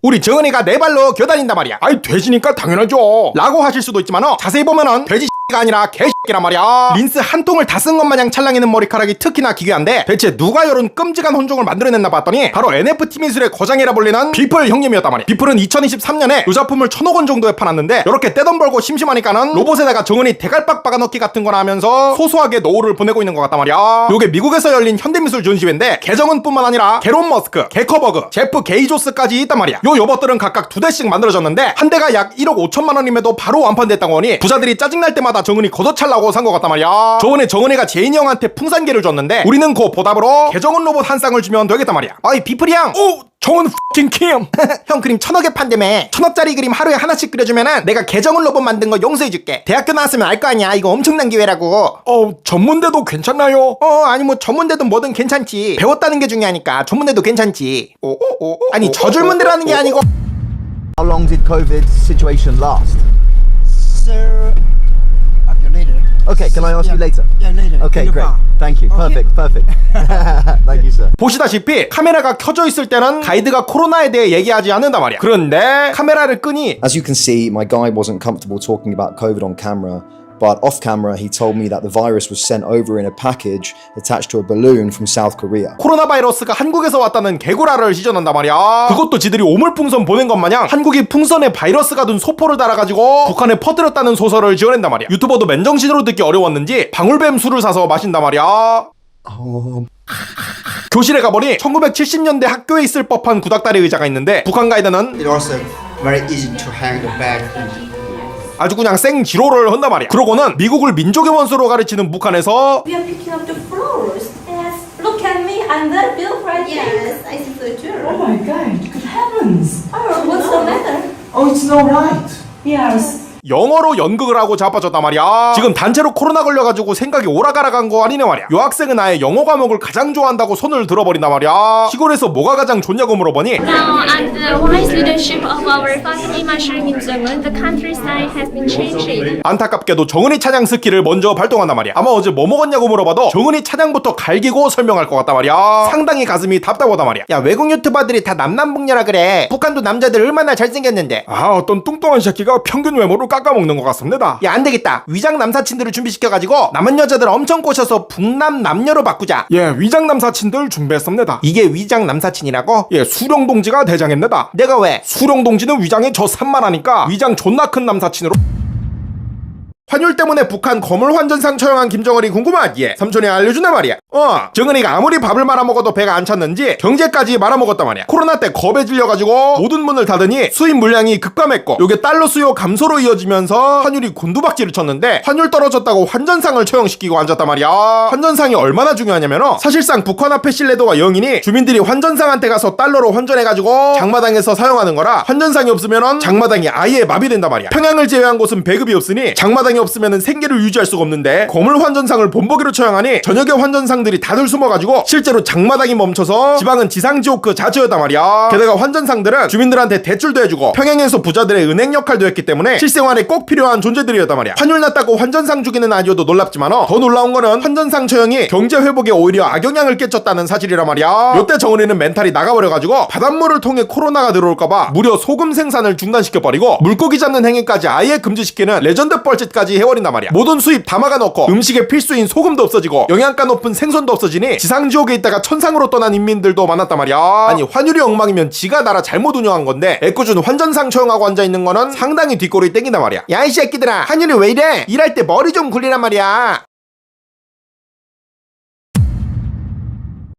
우리 정은이가 네 발로 겨다닌단 말이야. 아이 돼지니까 당연하죠 라고 하실 수도 있지만 자세히 보면은 돼지 가 아니라 개새끼란 말이야. 린스 한 통을 다 쓴 것 마냥 찰랑이는 머리카락이 특히나 기괴한데 대체 누가 이런 끔찍한 혼종을 만들어냈나 봤더니 바로 NFT 미술의 거장이라 불리는 비플 형님이었단 말이야. 비플은 2023년에 이 작품을 1,000억 원 정도에 팔았는데 이렇게 떼돈 벌고 심심하니까는 로봇에다가 정은이 대갈박 박아넣기 같은 거나 하면서 소소하게 노후를 보내고 있는 것 같단 말이야. 요게 미국에서 열린 현대미술 전시회인데 계정은뿐만 아니라 게론 머스크, 게커버그, 제프 게이조스까지 있단 말이야. 요 로봇들은 각각 2대씩 만들어졌는데 한 대가 약 1억 5천만 원임에도 바로 완판됐다고 하니 부자들이 짜증날 때마다 정은이 걷어찰라고 산 것 같단 말이야. 저번에 정은이가 제인이 형한테 풍산개를 줬는데 우리는 그 보답으로 개정은 로봇 한 쌍을 주면 되겠단 말이야. 어이 비프리 형. 오, 정은 f***ing 킴. 형 그림 1,000억에 판다며. 1,000억짜리 그림 하루에 하나씩 그려주면은 내가 개정은 로봇 만든 거 용서해줄게. 대학교 나왔으면 알 거 아니야. 이거 엄청난 기회라고. 전문대도 괜찮나요? 아니 뭐 전문대도 뭐든 괜찮지. 배웠다는 게 중요하니까 전문대도 괜찮지. 아니 저줄문대라는 게 아니고. How long did COVID situation last? Sir, okay, later. Okay, can I ask you later? Yeah, later. Okay, great. Thank you. Perfect, perfect. Thank you, sir. 보시다시피 카메라가 켜져 있을 때는 가이드가 코로나에 대해 얘기하지 않는단 말이야. 그런데 카메라를 끄니 As you can see, my guy wasn't comfortable talking about COVID on camera. But off camera, he told me that the virus was sent over in a package attached to a balloon from South Korea. 코로나 바이러스가 한국에서 왔다는 개구라를 시전한단 말이야. 그것도 지들이 오물풍선 보낸 것 마냥 한국이 풍선에 바이러스가 든 소포를 달아가지고 북한에 퍼뜨렸다는 소설을 지어낸단 말이야. 유튜버도 맨정신으로 듣기 어려웠는지 방울뱀 술을 사서 마신단 말이야. 교실에 가보니 1970년대 학교에 있을 법한 구닥다리 의자가 있는데 북한 가이드는 It's also very easy to hang the bag 아주 그냥 생지로를 한단 말이야. 그러고는 미국을 민족의 원수로 가르치는 북한에서 We are picking up the flowers. Yes. Look at me. I'm that beautiful right there. Yes, I think so too. Oh my God. Good heavens. Oh, what's the matter? Oh, it's not right. Yes. 영어로 연극을 하고 자빠졌단 말이야. 지금 단체로 코로나 걸려가지고 생각이 오라가라간 거 아니네 말이야. 요 학생은 아예 영어 과목을 가장 좋아한다고 손을 들어버린단 말이야. 시골에서 뭐가 가장 좋냐고 물어보니 Now, under the wise leadership of our founding Marshal Kim Jong-un, the countryside has been changing. 안타깝게도 정은이 찬양 스킬을 먼저 발동한단 말이야. 아마 어제 뭐 먹었냐고 물어봐도 정은이 찬양부터 갈기고 설명할 것 같단 말이야. 상당히 가슴이 답답하단 말이야. 야, 외국 유튜버들이 다 남남북녀라 그래. 북한도 남자들 얼마나 잘생겼는데. 아, 어떤 뚱뚱한 새끼가 평균 외모를 깎아먹는 것 같습니다. 야, 안 되겠다. 위장 남사친들을 준비시켜가지고 남은 여자들 엄청 꼬셔서 북남 남녀로 바꾸자. 예, 위장 남사친들 준비했습니다. 이게 위장 남사친이라고? 예, 수령 동지가 대장입니다. 내가 왜? 수령 동지는 위장에 저 산만하니까 위장 존나 큰 남사친으로. 환율 때문에 북한 거물 환전상 처형한 김정은이 궁금하기에 삼촌이 알려준단 말이야. 정은이가 아무리 밥을 말아먹어도 배가 안 찼는지 경제까지 말아먹었단 말이야. 코로나 때 겁에 질려가지고 모든 문을 닫으니 수입 물량이 급감했고 요게 달러 수요 감소로 이어지면서 환율이 곤두박질을 쳤는데 환율 떨어졌다고 환전상을 처형시키고 앉았단 말이야. 환전상이 얼마나 중요하냐면 사실상 북한 화폐 신뢰도가 0이니 주민들이 환전상한테 가서 달러로 환전해가지고 장마당에서 사용하는 거라 환전상이 없으면 장마당이 아예 마비된단 말이야. 평양을 제외한 곳은 배급이 없으니 장마당이 없으면 생계를 유지할 수가 없는데 거물 환전상을 본보기로 처형하니 저녁에 환전상들이 다들 숨어가지고 실제로 장마당이 멈춰서 지방은 지상지옥 그 자체였단 말이야. 게다가 환전상들은 주민들한테 대출도 해주고 평양에서 부자들의 은행 역할도 했기 때문에 실생활에 꼭 필요한 존재들이었단 말이야. 환율 낮다고 환전상 주기는 아니어도 놀랍지만 더 놀라운 거는 환전상 처형이 경제 회복에 오히려 악영향을 끼쳤다는 사실이란 말이야. 요때 정은이는 멘탈이 나가버려가지고 바닷물을 통해 코로나가 들어올까봐 무려 소금 생산을 중단시켜버리고 물고기 잡는 행위까지 아예 금지시키는 레전드 뻘짓까지 해버린단 말이야. 모든 수입 다 막아놓고 음식에 필수인 소금도 없어지고 영양가 높은 생선도 없어지니 지상지옥에 있다가 천상으로 떠난 인민들도 많았단 말이야. 아니 환율이 엉망이면 지가 나라 잘못 운영한 건데 애꿎은 환전상 처형하고 앉아있는 거는 상당히 뒷골이 땡긴단 말이야. 야, 이 새끼들아, 환율이 왜 이래? 일할 때 머리 좀 굴리란 말이야.